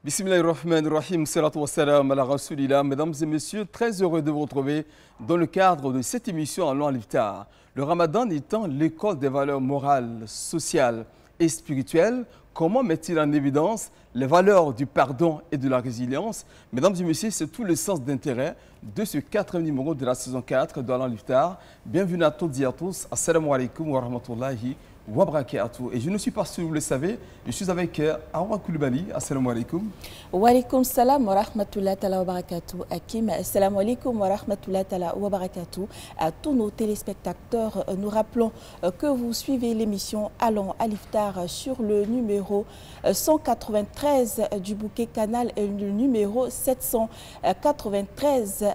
Bismillahirrahmanirrahim, salatu wassalam ala rasulillah. Mesdames et messieurs, très heureux de vous retrouver dans le cadre de cette émission Allons à l'Iftar. Le Ramadan étant l'école des valeurs morales, sociales et spirituelles, comment met-il en évidence les valeurs du pardon et de la résilience? Mesdames et messieurs, c'est tout le sens d'intérêt de ce quatrième numéro de la saison 4 de Allons à l'Iftar. Bienvenue à toutes et à tous. Assalamu alaikum wa rahmatullahi wa barakatuh. Et je ne suis pas sûr, vous le savez, je suis avec Awa Koulibaly. Assalamu alaikum. Wa alaikum salam wa rahmatullahi wa barakatuh. Hakim, assalamu alaikum wa rahmatullahi wa barakatuh. À tous nos téléspectateurs, nous rappelons que vous suivez l'émission Allons à l'Iftar sur le numéro 193 du bouquet Canal et le numéro 793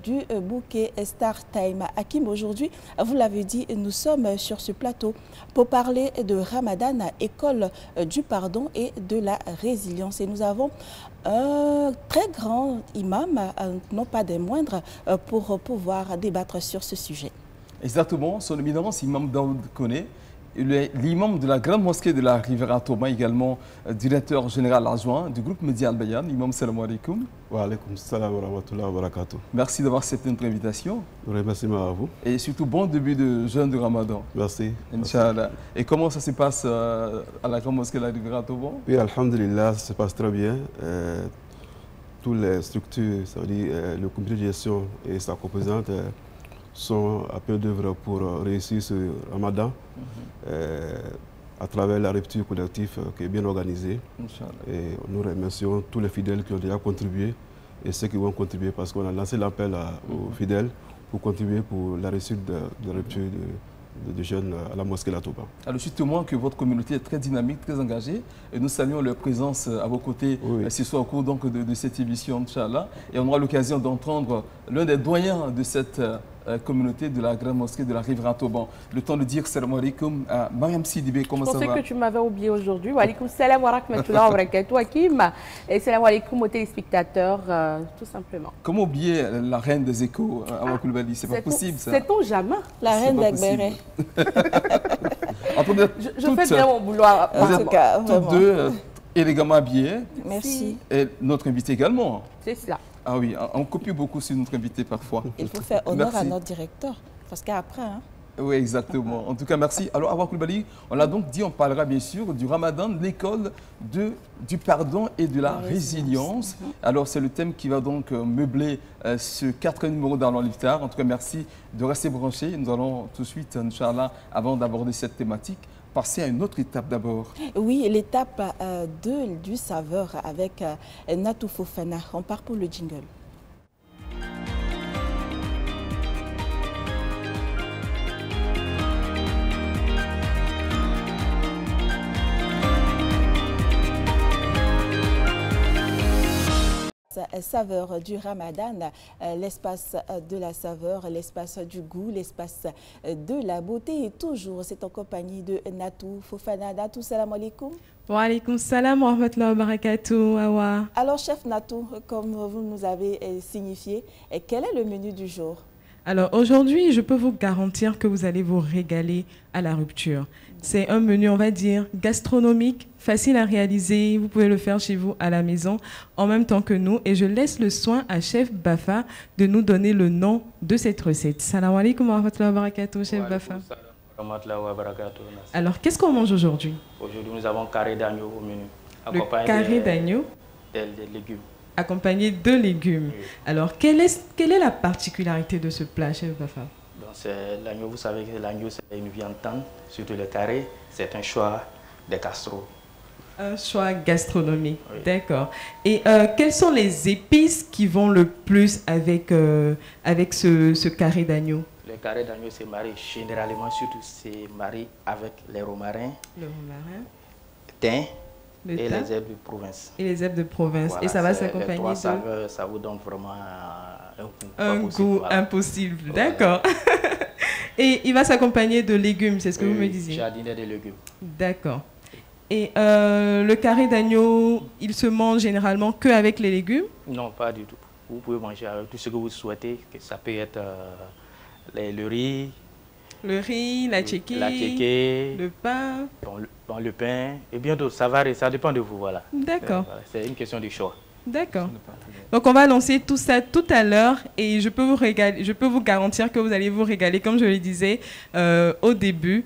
du bouquet Star Time. Hakim, aujourd'hui, vous l'avez dit, nous sommes sur ce plateau pour parler de Ramadan, école du pardon et de la résilience. Et nous avons un très grand imam, non pas des moindres, pour pouvoir débattre sur ce sujet. Exactement, son éminence, Imam Daoud Koné, l'imam de la grande mosquée de la Riviera Toba, également directeur général adjoint du groupe Média Al-Bayan. Imam, salam alaikum. Wa alaikum salam wa rahmatullahi wa barakatuh. Merci d'avoir accepté notre invitation. Merci à vous. Et surtout, bon début de jeûne de Ramadan. Merci. Inch'Allah. Et comment ça se passe à la grande mosquée de la Riviera Toba? Oui, alhamdulillah, ça se passe très bien. Toutes les structures, ça veut dire le comité de gestion et sa composante, sont à peu d'œuvre pour réussir ce Ramadan à travers la rupture collective qui est bien organisée. Et nous remercions tous les fidèles qui ont déjà contribué et ceux qui vont contribuer parce qu'on a lancé l'appel aux fidèles pour contribuer pour la réussite de la rupture de jeunes à la mosquée La Touba. Alors justement que votre communauté est très dynamique, très engagée et nous saluons leur présence à vos côtés ce soir au cours donc, de cette émission, Inch'Allah. Et on aura l'occasion d'entendre l'un des doyens de cette communauté de la grande mosquée de la Riviera Toba. Le temps de dire salam alaikum à Mariam Sidibé. Comment ça va? Je pensais que tu m'avais oublié aujourd'hui. Wa alaikum salam wa rahmatullahi wa barakatuh, Hakim. Et salam alaikum aux téléspectateurs, tout simplement. Comment oublier la reine des échos, Awa Koulibaly? C'est pas possible ça. C'est-on jamais? La reine d'Agbéré. Je fais bien mon boulot. Vous êtes toutes deux élégamment habillées. Merci. Et notre invité également. C'est cela. Ah oui, on copie beaucoup sur notre invité parfois. Il faut faire honneur à notre directeur, parce qu'après... Hein. Oui, exactement. En tout cas, merci. Alors, Awa Koulibaly, on l'a donc dit, on parlera bien sûr du Ramadan, de l'école du pardon et de la résilience. Alors, c'est le thème qui va donc meubler ce quatrième numéro d'Allons à l'Iftar. En tout cas, merci de rester branchés. Nous allons tout de suite, Inch'Allah, avant d'aborder cette thématique, passer à une autre étape d'abord. Oui, l'étape du saveur avec Natou Fofana. On part pour le jingle. Saveur du Ramadan, l'espace de la saveur, l'espace du goût, l'espace de la beauté. Et toujours, c'est en compagnie de Natou Fofana. Natou, salam alaikum. Wa alaikum salam wa rahmatullahi wa barakatuh, Awa. Alors, chef Natou, comme vous nous avez signifié, quel est le menu du jour? Alors, aujourd'hui, je peux vous garantir que vous allez vous régaler à la rupture. C'est un menu, on va dire, gastronomique, facile à réaliser. Vous pouvez le faire chez vous à la maison en même temps que nous. Et je laisse le soin à Chef Bafa de nous donner le nom de cette recette. Salam alaikum wa rahmatullahi wa barakatuh, Chef Bafa. Alors, qu'est-ce qu'on mange aujourd'hui? Aujourd'hui, nous avons carré d'agneau au menu. Le carré d'agneau des légumes. Accompagné de légumes. Oui. Alors, quelle est la particularité de ce plat, Chef Bafa? L'agneau, vous savez que l'agneau, c'est une viande tendre, surtout le carré, c'est un choix des gastro. Un choix gastronomique, oui. D'accord. Et quelles sont les épices qui vont le plus avec, avec ce carré d'agneau? Le carré d'agneau se marie généralement, surtout c'est marié avec les romarins, le romarin, thym et les herbes de province. Et les herbes de province. Voilà, et ça va s'accompagner de... Ça vous donne vraiment un goût impossible. Voilà. D'accord. Et il va s'accompagner de légumes, c'est ce que vous me disiez? Jardinier de légumes. D'accord. Et le carré d'agneau, il se mange généralement qu'avec les légumes? Non, pas du tout. Vous pouvez manger avec tout ce que vous souhaitez, que ça peut être le riz, Le riz, la tchéké, le pain. Le pain et bien d'autres. Ça varie, ça dépend de vous, voilà. D'accord. C'est une question de choix. D'accord. Donc on va lancer tout ça tout à l'heure et je peux vous garantir que vous allez vous régaler, comme je le disais au début.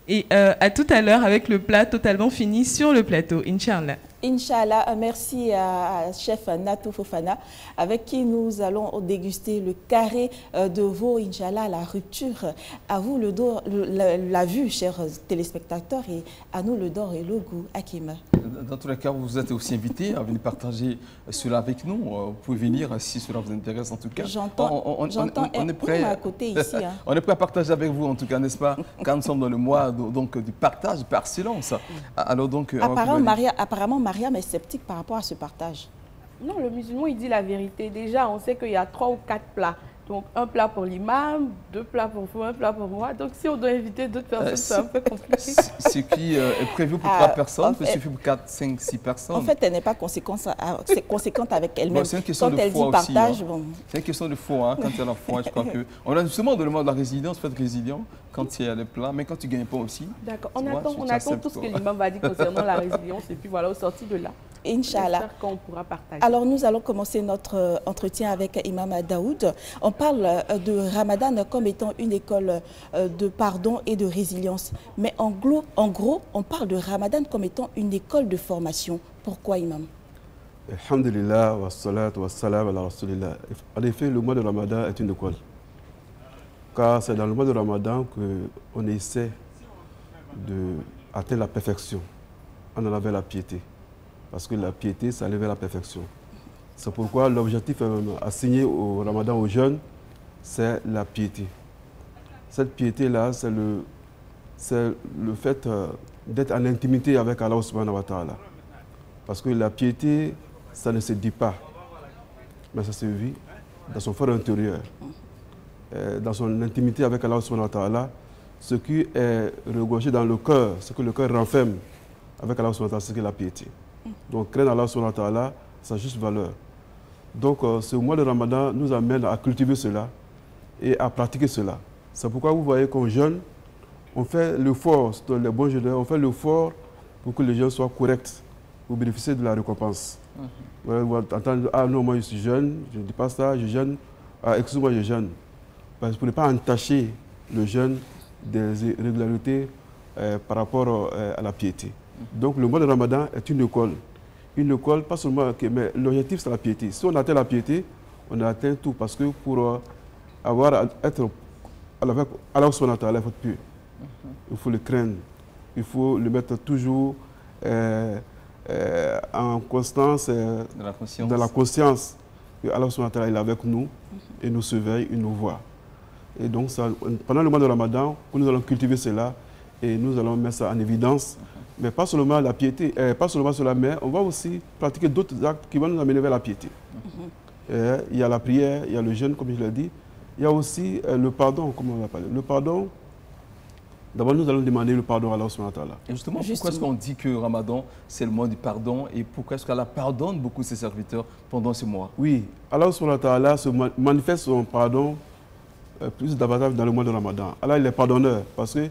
Et à tout à l'heure avec le plat totalement fini sur le plateau, Inch'Allah. Inch'Allah, merci à chef Natou Fofana, avec qui nous allons déguster le carré de veau, Inch'Allah, la rupture. À vous la vue, chers téléspectateurs, et à nous le dor et le goût. Hakim. Dans tous les cas, vous êtes aussi invité à venir partager cela avec nous. Vous pouvez venir si cela vous intéresse en tout cas. J'entends on est prêt à côté ici. Hein. On est prêt à partager avec vous en tout cas, n'est-ce pas? Quand nous sommes dans le mois donc, du partage par silence. Alors donc, apparemment, Mariam est sceptique par rapport à ce partage. Non, le musulman, il dit la vérité. Déjà, on sait qu'il y a 3 ou 4 plats. Donc, un plat pour l'imam, 2 plats pour vous, 1 plat pour moi. Donc, si on doit inviter d'autres personnes, c'est un peu compliqué. Ce qui est prévu pour 3 personnes peut suffire pour 4, 5, 6 personnes. En fait, elle n'est pas conséquente avec elle-même. C'est une question quand de elle foi dit partage, aussi. Bon. C'est une question de foi. Hein. Quand il y a la foi, je crois que... On a justement dans le monde de la résilience, faut être résilient quand il y a des plats, mais quand tu ne gagnes pas aussi. D'accord, on attend tout ce que l'imam va dire concernant la résilience et puis voilà, au sorti de là. Inch'Allah. Qu'on pourra partager. Alors, nous allons commencer notre entretien avec Imam Daoud. On parle de Ramadan comme étant une école de pardon et de résilience. Mais en gros, on parle de Ramadan comme étant une école de formation. Pourquoi, Imam? Alhamdulillah, wa salatu wa salam ala rasulillah. En effet, le mois de Ramadan est une école. Car c'est dans le mois de Ramadan qu'on essaie d'atteindre la perfection en allant vers la piété. Parce que la piété, ça allait vers la perfection. C'est pourquoi l'objectif assigné au Ramadan aux jeunes, c'est la piété. Cette piété-là, c'est le fait d'être en intimité avec Allah subhanahu wa ta'ala. Parce que la piété, ça ne se dit pas, mais ça se vit dans son fort intérieur. Dans son intimité avec Allah subhanahu wa ta'ala, ce qui est regorgé dans le cœur, ce que le cœur renferme avec Allah subhanahu wa ta'ala, c'est la piété. Donc, craindre Allah subhanahu wa ta'ala, sa juste valeur. Donc, ce mois de Ramadan nous amène à cultiver cela et à pratiquer cela. C'est pourquoi vous voyez qu'en jeûne, on fait l'effort, les bons jeûneurs, on fait l'effort pour que les jeunes soient corrects, pour bénéficier de la récompense. Vous entendez, ah non, moi je suis jeune, je ne dis pas ça, je jeûne, ah, excuse-moi, je jeûne. Parce que pour ne pas entacher le jeûne des irrégularités par rapport à la piété. Donc le mois de Ramadan est une école. Une école, pas seulement, mais l'objectif c'est la piété. Si on atteint la piété, on a atteint tout. Parce que pour être avec Allah subhanahu wa ta'ala, il faut être pur. Il faut le craindre. Il faut le mettre toujours en constance dans la conscience que Allah subhanahu wa ta'ala est avec nous et nous surveille, il nous voit. Et donc pendant le mois de Ramadan, nous allons cultiver cela et nous allons mettre ça en évidence. Mais pas seulement la piété, pas seulement cela, mais on va aussi pratiquer d'autres actes qui vont nous amener vers la piété. Il y a la prière, il y a le jeûne, comme je l'ai dit. Il y a aussi le pardon, comme on l'a parlé. Le pardon, d'abord nous allons demander le pardon à Allah subhanahu wa ta'ala. Et justement, pourquoi est-ce qu'on dit que Ramadan, c'est le mois du pardon et pourquoi est-ce qu'Allah pardonne beaucoup ses serviteurs pendant ce mois? Oui, Allah subhanahu wa ta'ala se manifeste son pardon plus davantage dans le mois de Ramadan. Allah, il est pardonneur parce que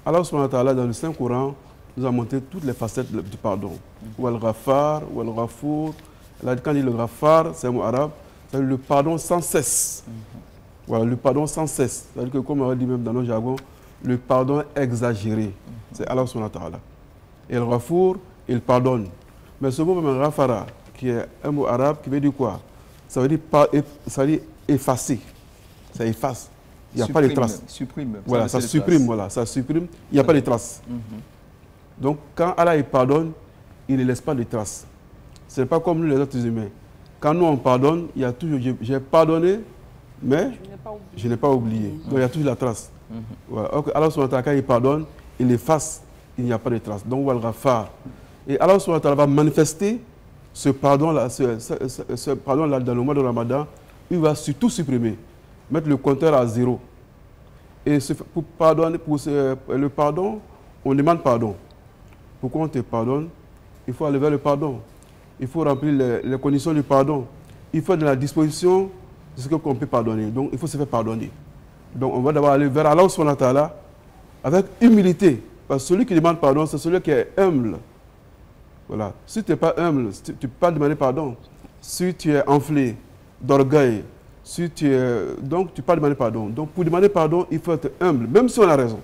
Allah subhanahu wa ta'ala, dans le Saint-Coran, nous a montré toutes les facettes du pardon. Ou al-Ghaffar, ou al-Ghafour. Quand il dit le Ghaffar, c'est un mot arabe, c'est le pardon sans cesse. Voilà, le pardon sans cesse. C'est-à-dire que, comme on dit même dans nos jargons, le pardon exagéré. C'est Allah subhanahu wa ta'ala. Et al-Ghafour, il pardonne. Mais ce mot même Ghafara, qui est un mot arabe, qui veut dire quoi? Ça veut dire effacer. Ça efface. Il n'y a pas de traces. Supprime. Voilà, ça supprime, voilà, ça supprime. Il n'y a pas de traces. Donc, quand Allah pardonne, il ne laisse pas de traces. Ce n'est pas comme nous les autres humains. Quand nous on pardonne, il y a toujours, j'ai pardonné, mais je n'ai pas oublié. Donc, il y a toujours la trace. Voilà. Allah subhanahu wa ta'ala, quand il pardonne, il efface, il n'y a pas de traces. Donc, wal ghafar. Et Allah subhanahu wa ta'ala va manifester ce pardon-là, ce pardon-là dans le mois de Ramadan. Il va tout supprimer, mettre le compteur à 0. Et pour pardonner, le pardon, on demande pardon. Pourquoi on te pardonne? Il faut aller vers le pardon. Il faut remplir les conditions du pardon. Il faut être dans la disposition de ce qu'on peut pardonner. Donc, il faut se faire pardonner. Donc, on va d'abord aller vers Allah subhanahu wa ta'ala avec humilité. Parce que celui qui demande pardon, c'est celui qui est humble. Voilà. Si tu n'es pas humble, tu ne peux pas demander pardon. Si tu es enflé d'orgueil, si tu es... donc tu ne peux pas demander pardon. Donc pour demander pardon, il faut être humble, même si on a raison.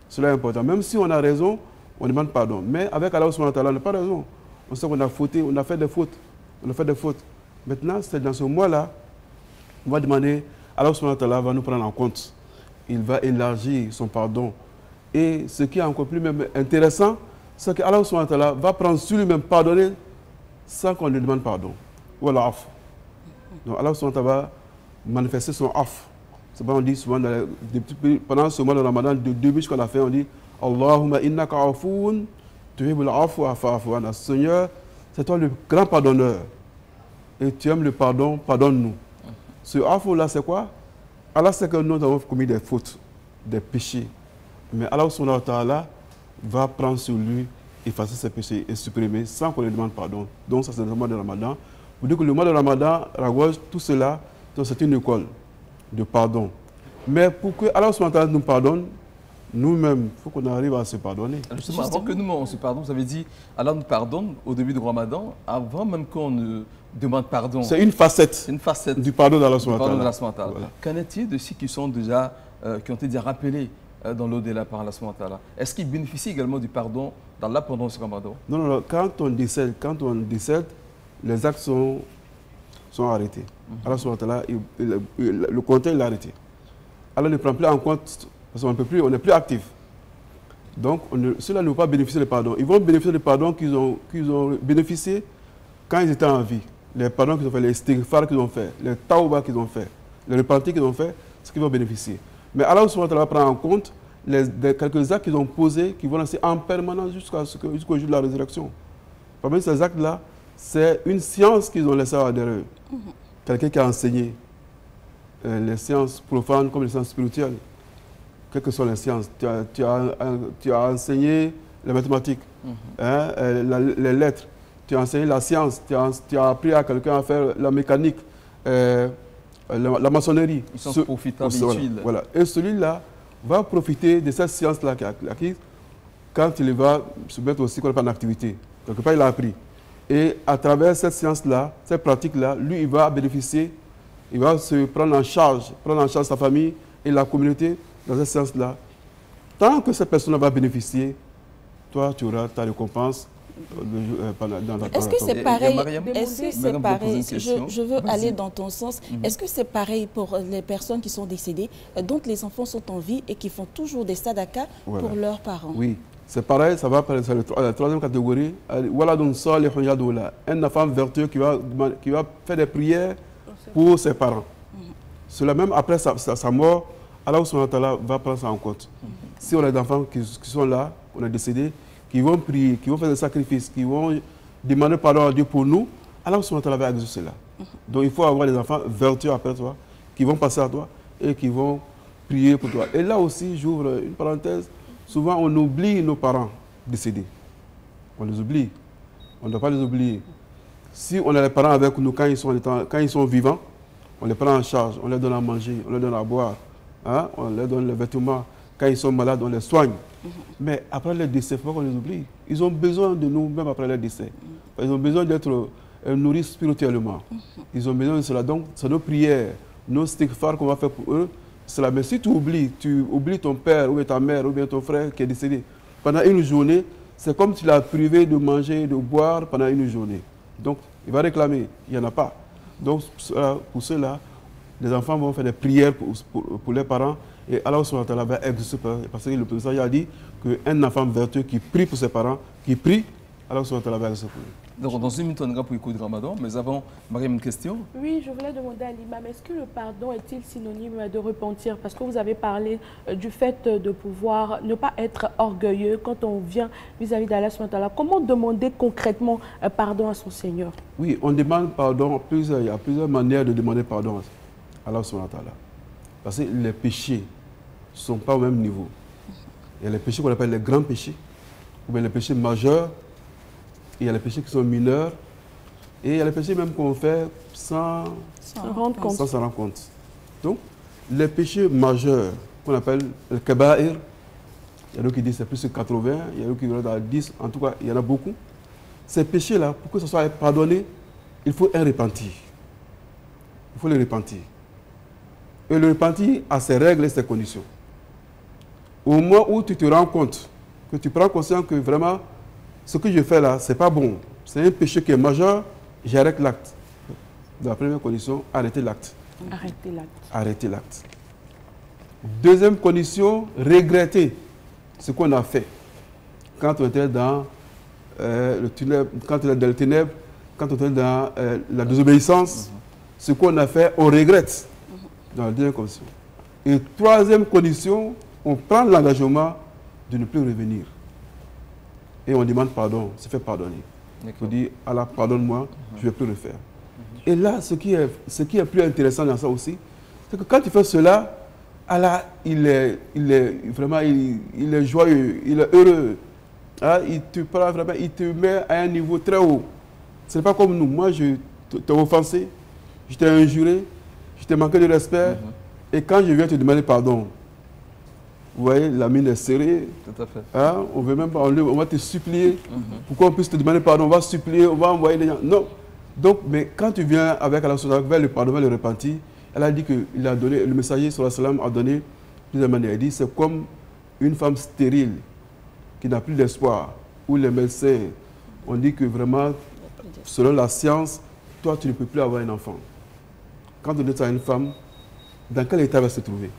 Cela est important. Même si on a raison, on demande pardon. Mais avec Allah subhanahu wa ta'ala, on n'a pas raison. On sait qu'on a fauté, on a fait des fautes. On a fait des fautes. Maintenant, c'est dans ce mois-là, on va demander, Allah subhanahu wa ta'ala va nous prendre en compte. Il va élargir son pardon. Et ce qui est encore plus même intéressant, c'est que Allah subhanahu wa ta'ala va prendre sur lui-même pardonner sans qu'on lui demande pardon. Voilà, af. Donc Allah subhanahu wa ta'ala va manifester son af. C'est pas on dit souvent pendant ce mois de Ramadan, de début jusqu'à la fin, on dit Allahumma innaka afoun, tuhibbul afwa fa'fu anna. Seigneur, c'est toi le grand pardonneur. Et tu aimes le pardon, pardonne-nous. Ce afou-là, c'est quoi? Allah sait que nous avons commis des fautes, des péchés. Mais Allah subhanahu wa ta'ala va prendre sur lui, effacer ses péchés et supprimer sans qu'on lui demande pardon. Donc ça c'est le mois de Ramadan. Vous dites que le mois de Ramadan ragouage tout cela, c'est une école de pardon. Mais pour que Allah subhanahu wa ta'ala nous pardonne, nous-mêmes, il faut qu'on arrive à se pardonner. Justement, avant que nous on se pardonne, vous avez dit Allah nous pardonne au début du Ramadan, avant même qu'on ne demande pardon. C'est une facette du pardon d'Allah subhanahu wa ta'ala. Voilà. Qu'en est-il de ceux qui sont déjà, qui ont été déjà rappelés dans l'au-delà par Allah subhanahu wa ta'ala? Est-ce qu'ils bénéficient également du pardon d'Allah pendant ce Ramadan? Non, non, non. Quand on décède, les actes sont arrêtés. Allah subhanahu wa ta'ala, le compteur est arrêté. Allah ne prend plus en compte, parce qu'on n'est plus actif. Donc, ceux-là ne vont pas bénéficier du pardon. Ils vont bénéficier du pardon qu'ils ont bénéficié quand ils étaient en vie. Les pardons qu'ils ont fait, les istighfar qu'ils ont fait, les tawbah qu'ils ont fait, les repentis qu'ils ont fait, c'est ce qu'ils vont bénéficier. Mais Allah subhanahu wa ta'ala prend en compte quelques actes qu'ils ont posés, qui vont rester en permanence jusqu'au jour de la résurrection. Parmi ces actes-là, c'est une science qu'ils ont laissée derrière eux. Quelqu'un qui a enseigné les sciences profanes comme les sciences spirituelles. Quelles que soient les sciences, tu as enseigné les mathématiques, les lettres, tu as enseigné la science, tu as appris à quelqu'un à faire la mécanique, la maçonnerie. Ils sont profitables d'utile. Voilà. Et celui-là va profiter de cette science-là qu'il a acquise quand il va se mettre aussi en activité. Quelque part, il a appris. Et à travers cette science-là, cette pratique-là, lui, il va bénéficier, il va se prendre en charge sa famille et la communauté dans cette science-là. Tant que cette personne va bénéficier, toi, tu auras ta récompense dans ta Est-ce que c'est pareil? Je veux aller dans ton sens. Est-ce que c'est pareil pour les personnes qui sont décédées, dont les enfants sont en vie et qui font toujours des sadakas pour leurs parents? Oui. C'est pareil, ça va c'est la troisième catégorie. Un enfant vertueux qui va faire des prières pour ses parents. Cela même après sa mort, Allah subhanahu wa ta'ala va prendre ça en compte. Si on a des enfants qui sont là, on est décédés, qui vont prier, qui vont faire des sacrifices, qui vont demander pardon à Dieu pour nous, Allah subhanahu wa ta'ala va exaucer cela. Donc il faut avoir des enfants vertueux après toi, qui vont passer à toi et qui vont prier pour toi. Et là aussi, j'ouvre une parenthèse. Souvent, on oublie nos parents décédés. On les oublie. On ne doit pas les oublier. Si on a les parents avec nous quand ils sont vivants, on les prend en charge, on les donne à manger, on les donne à boire, hein? On les donne les vêtements. Quand ils sont malades, on les soigne. Mais après leur décès, il faut qu'on les oublie. Ils ont besoin de nous, même après leur décès. Ils ont besoin d'être nourris spirituellement. Ils ont besoin de cela. Donc, c'est nos prières, nos istighfar qu'on va faire pour eux. Cela. Mais si tu oublies ton père ou ta mère ou bien ton frère qui est décédé pendant une journée, c'est comme si tu l'as privé de manger, de boire pendant une journée. Donc, il va réclamer. Il n'y en a pas. Donc, pour cela, les enfants vont faire des prières pour leurs parents et Allah subhanahu wa ta'ala va exaucer parce que le président a dit qu'un enfant vertueux qui prie pour ses parents, qui prie, Allah subhanahu wa ta'ala va exaucer pour lui. Donc, dans une minute, on ira pour l'écoute du Ramadan, mais avant, Mariam, une question? Oui, je voulais demander à l'imam, est-ce que le pardon est-il synonyme de repentir? Parce que vous avez parlé du fait de pouvoir ne pas être orgueilleux quand on vient vis-à-vis d'Allah subhanahu wa ta'ala. Comment demander concrètement pardon à son Seigneur? Oui, on demande pardon, il y a plusieurs manières de demander pardon à Allah subhanahu wa ta'ala. Parce que les péchés ne sont pas au même niveau. Il y a les péchés qu'on appelle les grands péchés, ou bien les péchés majeurs. Il y a les péchés qui sont mineurs et il y a les péchés même qu'on fait sans s'en rendre compte. Donc, les péchés majeurs qu'on appelle le kaba'ir, il y en a qui disent que c'est plus que 80, il y en a qui disent à 10, en tout cas, il y en a beaucoup. Ces péchés-là, pour que ce soit pardonné, il faut un repentir. Il faut le repentir. Et le repentir a ses règles et ses conditions. Au moment où tu te rends compte, que tu prends conscience que vraiment, ce que je fais là, ce n'est pas bon. C'est un péché qui est majeur, j'arrête l'acte. Dans la première condition, arrêter l'acte. Arrêtez l'acte. Arrêter l'acte. Deuxième condition, regretter ce qu'on a fait. Quand on était dans le tunnel, quand on est dans le ténèbre, quand on était dans la désobéissance, ce qu'on a fait, on regrette. Dans la deuxième condition. Et troisième condition, on prend l'engagement de ne plus revenir. Et on demande pardon, se fait pardonner. On dit, Allah, pardonne-moi, je ne vais plus le faire. Et là, ce qui est plus intéressant dans ça aussi, c'est que quand tu fais cela, Allah, il est joyeux, il est heureux. Ah, il te prend vraiment, il te met à un niveau très haut. Ce n'est pas comme nous. Moi, je t'ai offensé, je t'ai injuré, je t'ai manqué de respect. Et quand je viens te demander pardon, vous voyez, la mine est serrée. Tout à fait. Hein, on veut même pas, on va te supplier. Pourquoi on puisse te demander pardon, on va supplier, on va envoyer les gens. Non. Donc, mais quand tu viens avec Allah vers le pardon, vers le repentir, elle a dit que il a donné, le messager sallallahu alayhi wa sallam a donné plusieurs manières. Il dit c'est comme une femme stérile qui n'a plus d'espoir, ou les médecins ont dit que vraiment, selon la science, toi tu ne peux plus avoir un enfant. Quand on est à une femme, dans quel état elle va se trouver?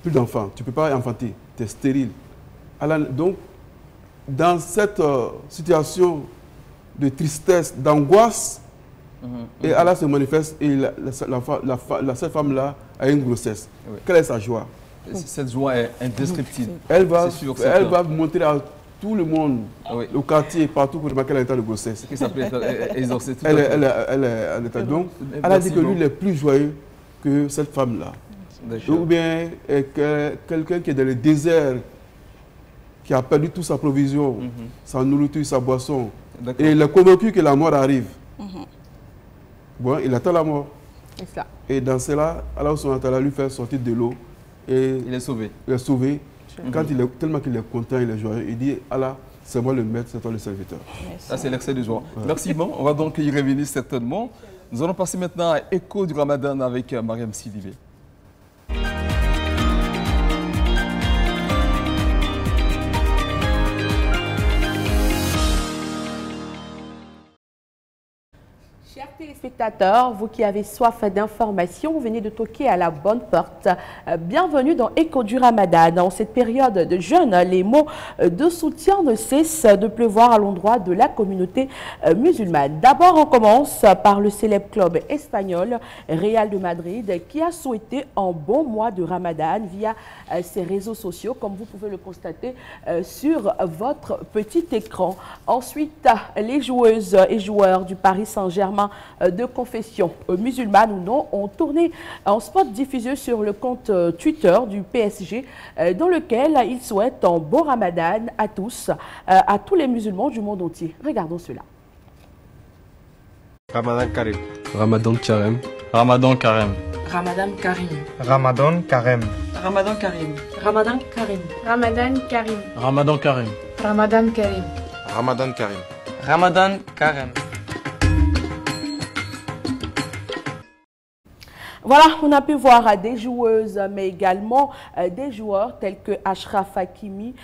Plus d'enfants, tu ne peux pas enfanter, tu es stérile. Alors, donc, dans cette situation de tristesse, d'angoisse, et Allah se manifeste et cette femme-là a une grossesse. Oui. Quelle est sa joie? Cette joie est indescriptible. Elle va montrer à tout le monde, au quartier, partout pour remarquer l'état de grossesse. Qui s'appelle exaucée. Elle est donc, elle a dit que lui, il est plus joyeux que cette femme-là. Ou bien quelqu'un qui est dans le désert, qui a perdu toute sa provision, sa nourriture, sa boisson, et il est convaincu que la mort arrive. Bon, il attend la mort. Et dans cela, Allah lui fait sortir de l'eau. Et il est sauvé. Il est sauvé. Quand tellement qu'il est content, il est joyeux, il dit, Allah, c'est moi le maître, c'est toi le serviteur. Ça, c'est l'excès de joie. Merci, bon. On va donc y revenir certainement. Nous allons passer maintenant à Écho du Ramadan avec Mariam Sidibé. Chers téléspectateurs, vous qui avez soif d'informations, vous venez de toquer à la bonne porte. Bienvenue dans Écho du Ramadan. Dans cette période de jeûne, les mots de soutien ne cessent de pleuvoir à l'endroit de la communauté musulmane. D'abord, on commence par le célèbre club espagnol Real de Madrid qui a souhaité un bon mois de Ramadan via ses réseaux sociaux, comme vous pouvez le constater sur votre petit écran. Ensuite, les joueuses et joueurs du Paris Saint-Germain de confession musulmane ou non ont tourné un spot diffusé sur le compte Twitter du PSG dans lequel ils souhaitent un bon Ramadan à tous les musulmans du monde entier. Regardons cela. Ramadan Karim. Ramadan Karim. Ramadan Karim. Ramadan Karim. Ramadan Karim. Ramadan Karim. Ramadan Karim. Ramadan Karim. Ramadan Karim. Ramadan Karim. Ramadan Karim. Ramadan Karim. Voilà, on a pu voir des joueuses, mais également des joueurs tels que Achraf Hakimi,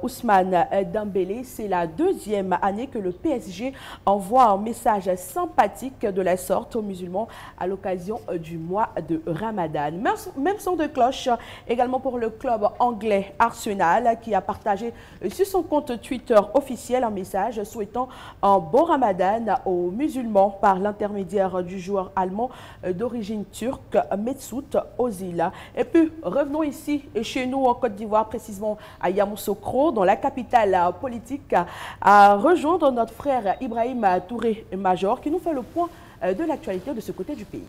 Ousmane Dembélé. C'est la deuxième année que le PSG envoie un message sympathique de la sorte aux musulmans à l'occasion du mois de Ramadan. Même son de cloche également pour le club anglais Arsenal qui a partagé sur son compte Twitter officiel un message souhaitant un bon Ramadan aux musulmans par l'intermédiaire du joueur allemand d'origine turque Mesut Ozil. Et puis, revenons ici, chez nous en Côte d'Ivoire, précisément à Yamoussoukro, dans la capitale politique, à rejoindre notre frère Ibrahim Touré Major, qui nous fait le point de l'actualité de ce côté du pays.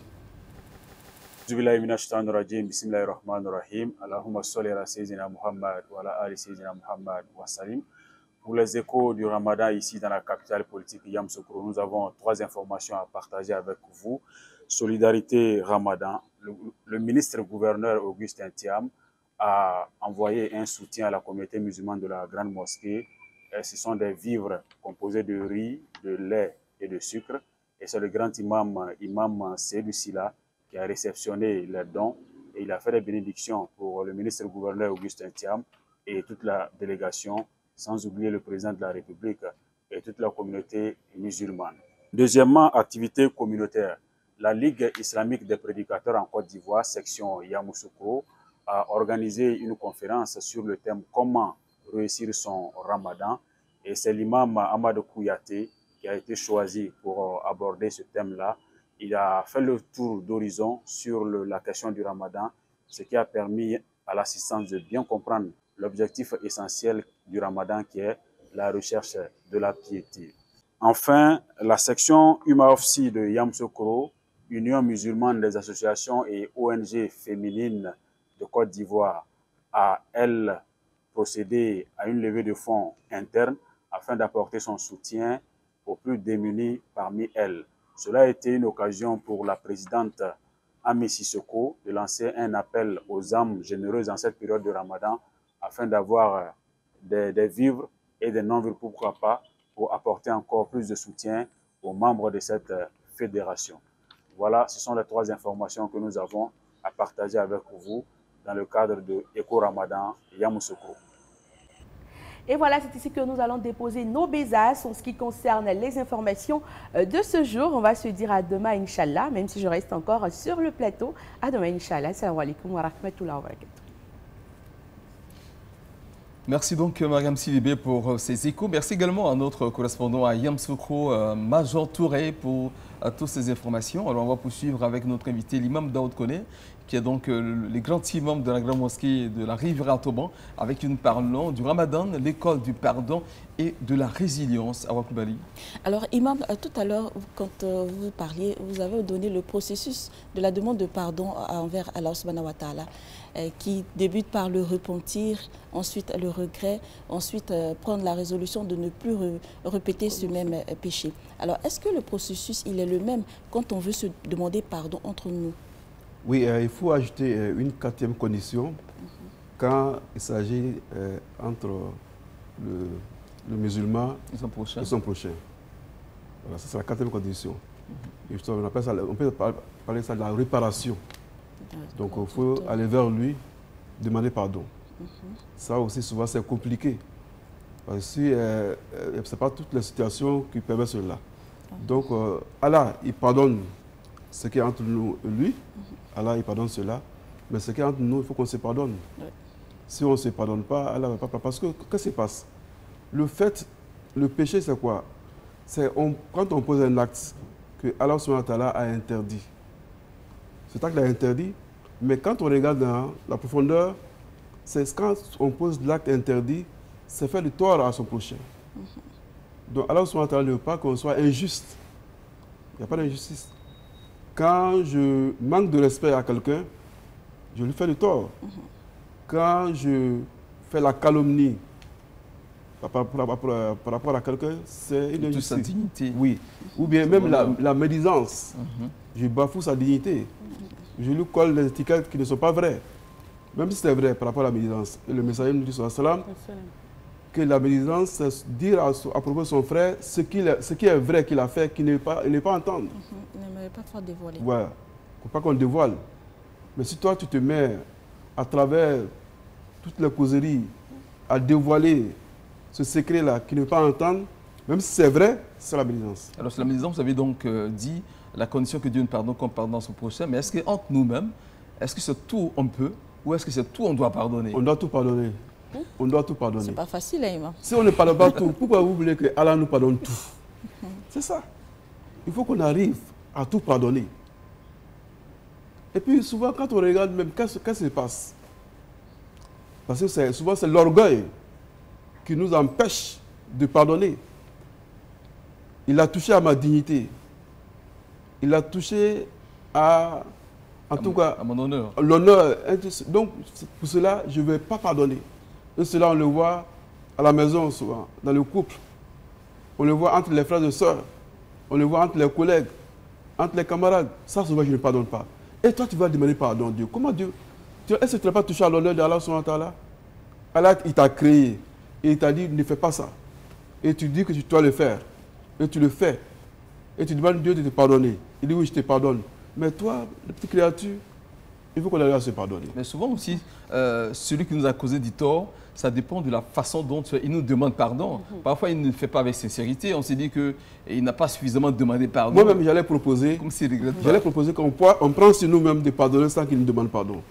Pour les échos du Ramadan ici dans la capitale politique Yamoussoukro, nous avons 3 informations à partager avec vous. Solidarité Ramadan, le ministre-gouverneur Augustin Thiam a envoyé un soutien à la communauté musulmane de la Grande Mosquée. Ce sont des vivres composés de riz, de lait et de sucre. Et c'est le grand imam Seydou Silla, qui a réceptionné les dons et il a fait des bénédictions pour le ministre-gouverneur Augustin Thiam et toute la délégation, sans oublier le président de la République et toute la communauté musulmane. Deuxièmement, activité communautaire. La Ligue islamique des prédicateurs en Côte d'Ivoire, section Yamoussoukro, a organisé une conférence sur le thème « Comment réussir son Ramadan ?» et c'est l'imam Amadou Kouyaté qui a été choisi pour aborder ce thème-là. Il a fait le tour d'horizon sur la question du Ramadan, ce qui a permis à l'assistance de bien comprendre l'objectif essentiel du Ramadan qui est la recherche de la piété. Enfin, la section UMAOFSI de Yamoussoukro, Union musulmane des associations et ONG féminines de Côte d'Ivoire, a, elle, procédé à une levée de fonds interne afin d'apporter son soutien aux plus démunis parmi elles. Cela a été une occasion pour la présidente Ami Sissoko de lancer un appel aux âmes généreuses en cette période de Ramadan afin d'avoir des vivres et des non-vivres, pourquoi pas, pour apporter encore plus de soutien aux membres de cette fédération. Voilà, ce sont les 3 informations que nous avons à partager avec vous dans le cadre de Éco-Ramadan Yamoussoukro. Et voilà, c'est ici que nous allons déposer nos besaces en ce qui concerne les informations de ce jour. On va se dire à demain, Inch'Allah, même si je reste encore sur le plateau. À demain, Inch'Allah. Assalamu alaikum wa rahmatullahi wa barakatuh. Merci donc Mariam Sidibé pour ces échos. Merci également à notre correspondant à Yamoussoukro, Major Touré, pour toutes ces informations. Alors on va poursuivre avec notre invité, l'imam Daoud Koné, qui est donc les grands imams de la Grande Mosquée de la Riviera Toban, avec une parlant du Ramadan, l'école du pardon et de la résilience. Awa Koubali. Alors imam, tout à l'heure, quand vous parliez, vous avez donné le processus de la demande de pardon envers Allah subhanahu wa ta'ala, qui débute par le repentir, ensuite le regret, ensuite prendre la résolution de ne plus répéter ce même péché. Alors, est-ce que le processus, il est le même quand on veut se demander pardon entre nous? Oui, il faut ajouter une 4e condition quand il s'agit entre le musulman et son prochain. Voilà, ça c'est la 4e condition. Et on peut parler ça de la réparation. Donc il faut aller vers lui, demander pardon. Ça aussi souvent c'est compliqué. Parce que ce n'est pas toutes les situations qui permettent cela. Donc Allah, il pardonne ce qui est entre nous et lui. Allah, il pardonne cela. Mais ce qui est entre nous, il faut qu'on se pardonne. Si on ne se pardonne pas, Allah ne va pas. Parce que qu'est-ce qui se passe? Le péché, c'est quoi? C'est quand on pose un acte que Allah subhanahu wa ta'ala a interdit. Cet acte est interdit, mais quand on regarde dans la profondeur, c'est quand on pose l'acte interdit, c'est faire du tort à son prochain. Donc Allah subhanahu wa ta'ala ne veut pas qu'on soit injuste. Il n'y a pas d'injustice. Quand je manque de respect à quelqu'un, je lui fais du tort. Quand je fais la calomnie par rapport à quelqu'un, c'est une injustice. Sa dignité. Oui. Ou bien même la médisance. Je bafoue sa dignité. Je lui colle des étiquettes qui ne sont pas vraies. Même si c'est vrai par rapport à la médisance. Et le messager nous dit sur salam que la médisance, c'est dire à propos de son frère ce qui est vrai qu'il a fait, qu'il ne veut pas entendre. Il n'aimerait pas faire dévoiler. Ouais. Il ne faut pas qu'on dévoile. Mais si toi, tu te mets à travers toutes les causeries à dévoiler ce secret-là qu'il ne veut pas entendre, même si c'est vrai, c'est la médisance. Alors, sur la médisance, vous avez donc dit la condition que Dieu ne pardonne qu'on pardonne son prochain. Mais est-ce qu'entre nous-mêmes, est-ce que c'est tout on peut ou est-ce que c'est tout on doit pardonner? On doit tout pardonner. On doit tout pardonner. C'est pas facile, hein, imam. Si on ne pardonne pas tout, pourquoi vous voulez que Allah nous pardonne tout? C'est ça. Il faut qu'on arrive à tout pardonner. Et puis souvent, quand on regarde même, qu'est-ce qui se passe? Parce que souvent, c'est l'orgueil qui nous empêche de pardonner. Il a touché à ma dignité. Il a touché à mon honneur. L'honneur. Donc, pour cela, je ne vais pas pardonner. Et cela, on le voit à la maison souvent, dans le couple. On le voit entre les frères et sœurs. On le voit entre les collègues, entre les camarades. Ça, souvent, je ne pardonne pas. Et toi, tu vas demander pardon à Dieu. Comment Dieu? Est-ce que tu n'as pas touché à l'honneur d'Allah subhanahu wa ta'ala? Allah, il t'a créé et il t'a dit ne fais pas ça. Et tu dis que tu dois le faire. Et tu le fais. Et tu demandes Dieu de te pardonner. Il dit oui, je te pardonne. Mais toi, la petite créature, il faut qu'on arrive à se pardonner. Mais souvent aussi, celui qui nous a causé du tort, ça dépend de la façon dont il nous demande pardon. Parfois, il ne le fait pas avec sincérité. On s'est dit qu'il n'a pas suffisamment demandé pardon. Moi-même, j'allais proposer qu'on prend sur nous-mêmes de pardonner sans qu'il nous demande pardon.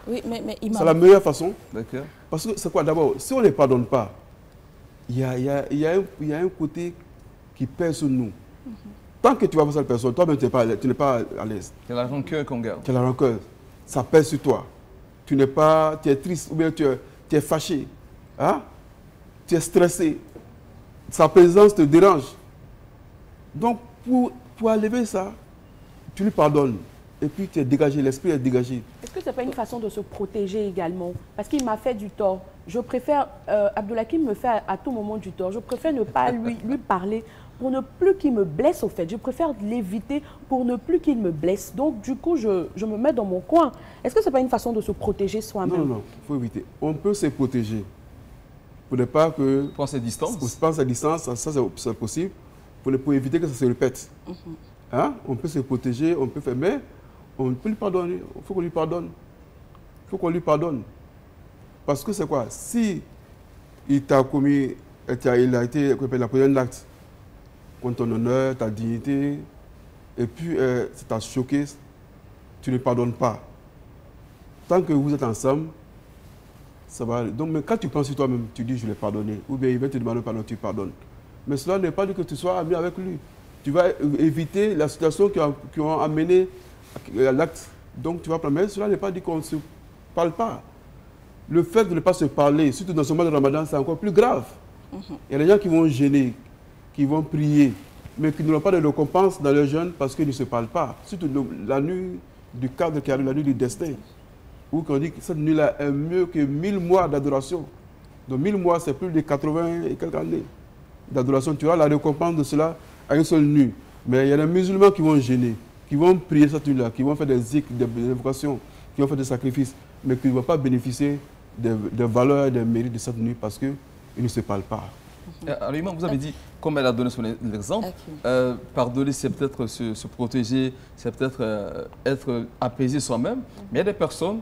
Oui, mais c'est la meilleure façon. D'accord. Parce que c'est quoi? D'abord, si on ne pardonne pas, il y a un côté qui pèse sur nous. Tant que tu vas voir cette personne, toi-même, tu n'es pas à l'aise. C'est la rancœur qu'on garde. C'est la rancœur. Ça pèse sur toi. Tu es triste ou bien tu es fâché. Hein? Tu es stressé. Sa présence te dérange. Donc, pour enlever ça, tu lui pardonnes. Et puis, tu es dégagé, l'esprit est dégagé. Est-ce que ce n'est pas une façon de se protéger également? Parce qu'il m'a fait du tort. Je préfère, Abdoulhakim me fait à tout moment du tort. Je préfère ne pas lui parler pour ne plus qu'il me blesse au fait. Je préfère l'éviter pour ne plus qu'il me blesse. Donc, du coup, je me mets dans mon coin. Est-ce que ce n'est pas une façon de se protéger soi-même? Non, il faut éviter. On peut se protéger. Pour ne pas que... Prendre ses distances. Pour prendre ses distances, ça c'est possible. Pour éviter que ça se répète. Hein? On peut se protéger, on peut faire... Mais on peut lui pardonner. Il faut qu'on lui pardonne. Il faut qu'on lui pardonne. Parce que c'est quoi? Si il t'a commis... Il a été la première acte contre ton honneur, ta dignité, et puis ça t'a choqué, tu ne pardonnes pas. Tant que vous êtes ensemble, ça va aller. Donc, mais quand tu penses sur toi-même, tu dis je l'ai pardonné, ou bien il va te demander pardon, tu pardonnes. Mais cela n'est pas dit que tu sois ami avec lui. Tu vas éviter la situation qui ont amené à l'acte. Donc tu vas prendre. Mais cela n'est pas dit qu'on ne se parle pas. Le fait de ne pas se parler, surtout dans ce mois de Ramadan, c'est encore plus grave. Il y a des gens qui vont gêner, qui vont prier, mais qui n'auront pas de récompense dans leur jeûne parce qu'ils ne se parlent pas. Surtout la nuit du cadre qui arrive, la nuit du destin. Où on dit que cette nuit-là est mieux que 1000 mois d'adoration. Donc 1000 mois, c'est plus de 80 et quelques années d'adoration. Tu as la récompense de cela à une seule nuit. Mais il y a des musulmans qui vont gêner, qui vont prier cette nuit-là, qui vont faire des zikr, des invocations, qui vont faire des sacrifices, mais qui ne vont pas bénéficier des valeurs et des mérites de cette nuit parce qu'ils ne se parlent pas. Alors, Imam, vous avez dit, comme elle a donné son exemple, pardonner, c'est peut-être se protéger, c'est peut-être être apaisé soi-même. Mais il y a des personnes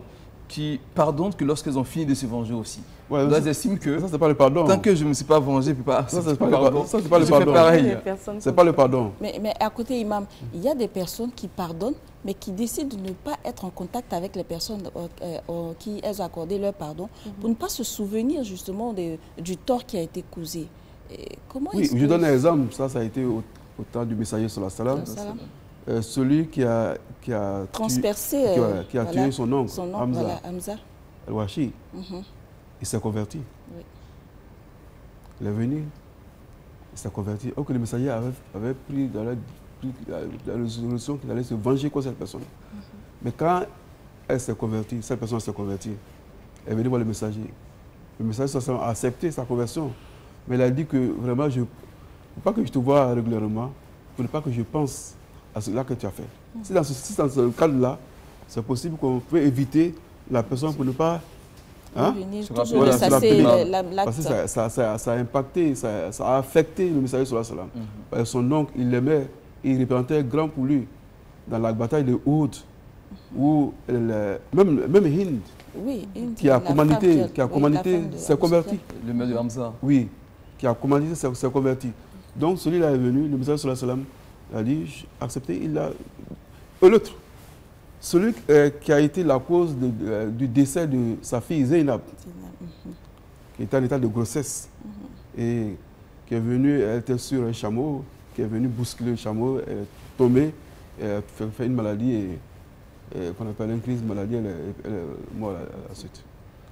qui pardonnent que lorsqu'elles ont fini de se venger aussi. Ouais, elles estiment que ça, c'est pas le pardon. Tant que je ne me suis pas vengé, puis pas, ça, c'est pas le pardon. Ça, c'est pas le pardon. C'est pas le pardon. Mais à côté, Imam, il y a des personnes qui pardonnent, mais qui décident de ne pas être en contact avec les personnes qui elles ont accordé leur pardon, pour ne pas se souvenir justement du tort qui a été causé. Comment je donne un exemple. Ça a été au temps du messager sallallahu alayhi wa sallam. Celui qui a transpercé, tué son oncle, Hamza. El-Washi. Il s'est converti. Oui. Il est venu, il s'est converti. Or que le messager avait pris dans la résolution qu'il allait se venger contre cette personne. Mais quand elle s'est convertie, cette personne s'est convertie, elle est venue voir le messager. Le messager a accepté sa conversion. Mais il a dit que vraiment, il ne faut pas que je te vois régulièrement, il ne faut pas que je pense à cela que tu as fait. Si dans ce cadre-là, c'est possible qu'on peut éviter la personne pour ne pas... Parce que ça a impacté, ça a affecté le messager sallallahu alayhi wa sallam. Son oncle, il l'aimait, il représentait grand pour lui. Dans la bataille de Uhud, où même Hind, qui a commandité, s'est converti. Le maire de Hamza. Oui, qui a commandité, s'est converti. Donc celui-là est venu, le messager sallallahu alayhi wa sallam a dit, j'ai accepté, il a... L'autre, celui qui a été la cause du décès de sa fille Zainab, qui était en état de grossesse, et qui est venue, elle était sur un chameau, qui est venu bousculer le chameau, elle est tombée, elle a fait une maladie, qu'on appelle une crise maladie, elle est morte à la suite.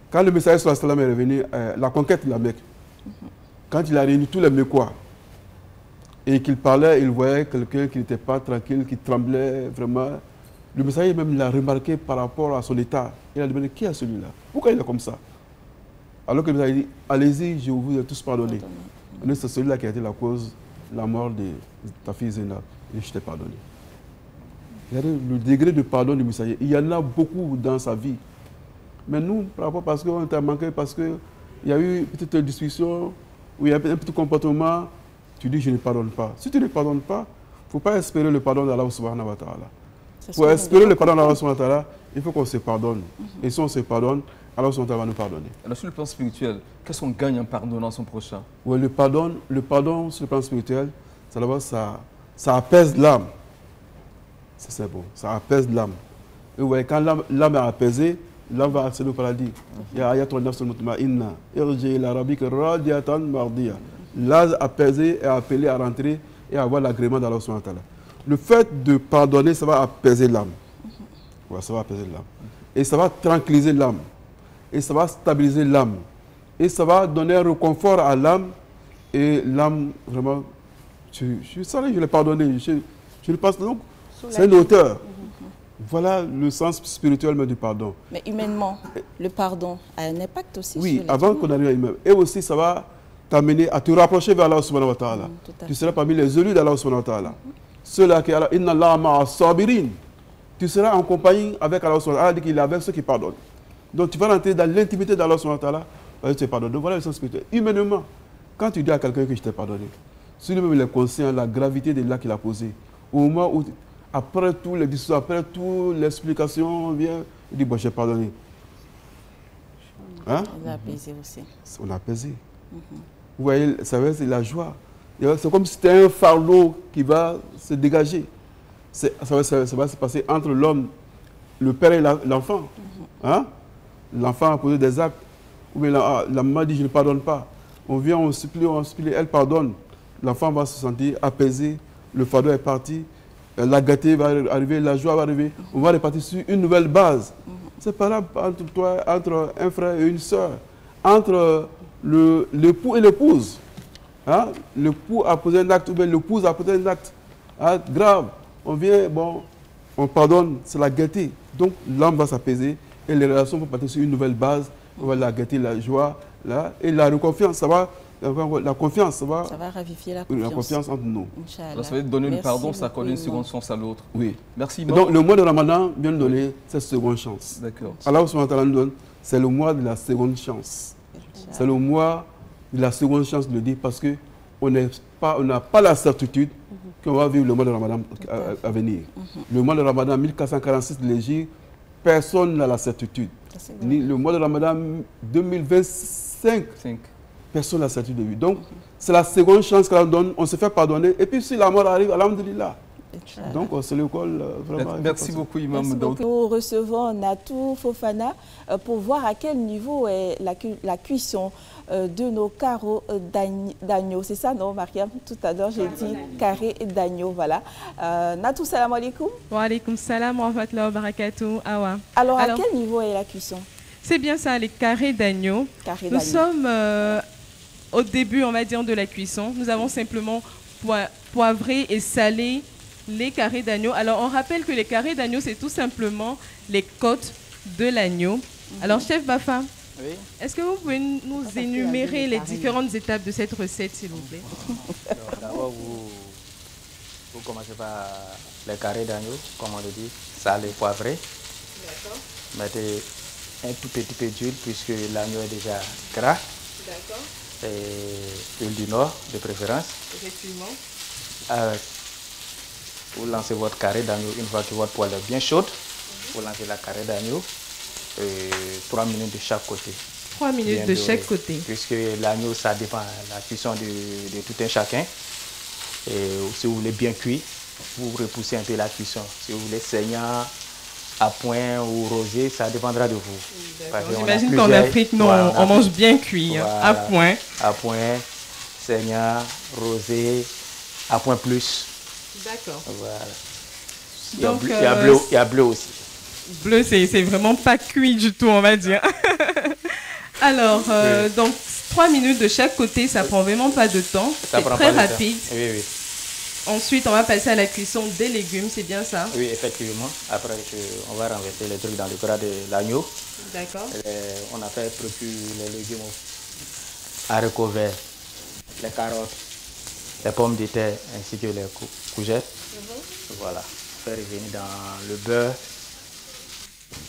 Quand le messager sallallahu alayhi wa sallam est revenu, la conquête de la Mecque, quand il a réuni tous les Mecquois, et qu'il parlait, il voyait quelqu'un qui n'était pas tranquille, qui tremblait vraiment. Le messager même l'a remarqué par rapport à son état. Il a demandé qui est celui-là? Pourquoi il est comme ça? Alors que le messager dit, allez-y, je vous ai tous pardonné. C'est celui-là qui a été la cause de la mort de ta fille Zainab. Et je t'ai pardonné. Il y a le degré de pardon du messager. Il y en a beaucoup dans sa vie. Mais nous, par rapport parce qu'on t'a manqué, parce qu'il y a eu une petite discussion, ou il y a un petit comportement, tu dis je ne pardonne pas. Si tu ne pardonnes pas, il ne faut pas espérer le pardon d'Allah subhanahu wa ta'ala. Pour espérer le pardon d'Allah subhanahu wa ta'ala, il faut qu'on se pardonne. Et si on se pardonne, Allah subhanahu wa ta'ala va nous pardonner. Alors sur le plan spirituel, qu'est-ce qu'on gagne en pardonnant son prochain? Oui, le pardon sur le plan spirituel, ça apaise l'âme. C'est bon, ça apaise l'âme. Et ouais, quand l'âme est apaisée, l'âme va accéder au paradis. L'âme apaisée est appelée à rentrer et à avoir l'agrément d'Allah subhanahu wa ta'ala. Le fait de pardonner, ça va apaiser l'âme. Ouais, ça va apaiser l'âme. Et ça va tranquilliser l'âme. Et ça va stabiliser l'âme. Et ça va donner un réconfort à l'âme. Et l'âme, vraiment, je l'ai pardonné. Je le passe. Donc, c'est une hauteur. Voilà le sens spirituel du pardon. Mais humainement, le pardon a un impact aussi oui, sur les avant qu'on arrive à humain. Et aussi, ça va t'amener à te rapprocher vers Allah subhanahu wa ta'ala. Tu seras parmi les élus d'Allah subhanahu wa ta'ala. Ceux-là qui Allah, inna Allah ma'a sabirin. Tu seras en compagnie avec Allah subhanahu wa ta'ala. Allah dit qu'il est avec ceux qui pardonnent. Donc tu vas rentrer dans l'intimité d'Allah subhanahu wa ta'ala. Tu te pardonnes. Donc voilà le sens spirituel. Humainement, quand tu dis à quelqu'un que je t'ai pardonné, si lui-même il est conscient de la gravité de l'acte qu'il a posé, au moment où, après tous les discours, après toutes les explications, il dit bon, j'ai pardonné. Hein? Il a apaisé aussi. On a apaisé. Vous voyez, c'est la joie. C'est comme si c'était un fardeau qui va se dégager. Ça va se passer entre l'homme, le père et l'enfant. Hein? L'enfant a posé des actes. Ou bien la maman dit je ne pardonne pas. On vient, on supplie, elle pardonne. L'enfant va se sentir apaisé. Le fardeau est parti. La gaieté va arriver, la joie va arriver. On va repartir sur une nouvelle base. C'est pas là entre toi, entre un frère et une soeur. Entre l'époux et l'épouse. Hein? L'époux a posé un acte, ou bien l'épouse a posé un acte grave. On vient, bon, on pardonne, c'est la gaieté. Donc l'âme va s'apaiser et les relations vont partir sur une nouvelle base. On va la gaieté, la joie, là, et la confiance, la confiance, ça va ravifier la confiance entre nous. Alors, ça veut dire donner le pardon, ça accorder une seconde chance à l'autre. Oui. Merci. Donc le mois de Ramadan vient nous donner cette seconde chance. D'accord. Allah subhanahu wa ta'ala nous donne, c'est le mois de la seconde chance. C'est le mois de la seconde chance de le dire parce qu'on n'a pas la certitude qu'on va vivre le mois de Ramadan à venir. Le mois de Ramadan 1446 de l'Égypte, personne n'a la certitude. Ni le mois de Ramadan 2025, personne n'a la certitude de lui. Donc, c'est la seconde chance qu'on donne, on se fait pardonner. Et puis, si la mort arrive, alhamdulillah. Donc, c'est l'école vraiment. Merci beaucoup, Imam. Merci beaucoup. Nous recevons Natou Fofana pour voir à quel niveau est la cuisson de nos carreaux d'agneau. C'est ça, non, Mariam? Tout à l'heure, j'ai dit carré d'agneau. Voilà. Natou, salam alaikum. Wa alaikum salam wa rahmatullahi wa barakatuh. Awa. Alors, à quel niveau est la cuisson? C'est bien ça, les carrés d'agneau. Nous sommes au début, on va dire, de la cuisson. Nous avons simplement poivré et salé les carrés d'agneau. Alors, on rappelle que les carrés d'agneau, c'est tout simplement les côtes de l'agneau. Alors, chef Bafa, oui. Est-ce que vous pouvez nous énumérer les différentes étapes de cette recette, s'il vous plaît? D'abord, vous commencez par les carrés d'agneau, comme on le dit, salé, poivré. D'accord. Mettez un tout petit peu d'huile, puisque l'agneau est déjà gras. D'accord. Et huile du Nord, de préférence. Effectivement. Vous lancez votre carré d'agneau une fois que votre poêle est bien chaude. Vous lancez la carré d'agneau. 3 minutes de chaque côté. 3 minutes de chaque côté. Puisque l'agneau, ça dépend de la cuisson de tout un chacun. Et si vous voulez bien cuit, vous repoussez un peu la cuisson. Si vous voulez saignant, à point ou rosé, ça dépendra de vous. J'imagine qu'en Afrique, non, voilà, on mange bien cuit, voilà, à point. À point, saignant, rosé, à point plus. D'accord. Voilà. Donc, il y a bleu aussi. Bleu, c'est vraiment pas cuit du tout, on va dire. Alors, donc 3 minutes de chaque côté, ça prend vraiment pas de temps. C'est très rapide. Oui, oui. Ensuite, on va passer à la cuisson des légumes, c'est bien ça? Oui, effectivement. Après, on va renverser les trucs dans le gras de l'agneau. D'accord. On a fait procurer les légumes, haricots verts, les carottes, les pommes de terre ainsi que les courgettes. Voilà. Faire revenir dans le beurre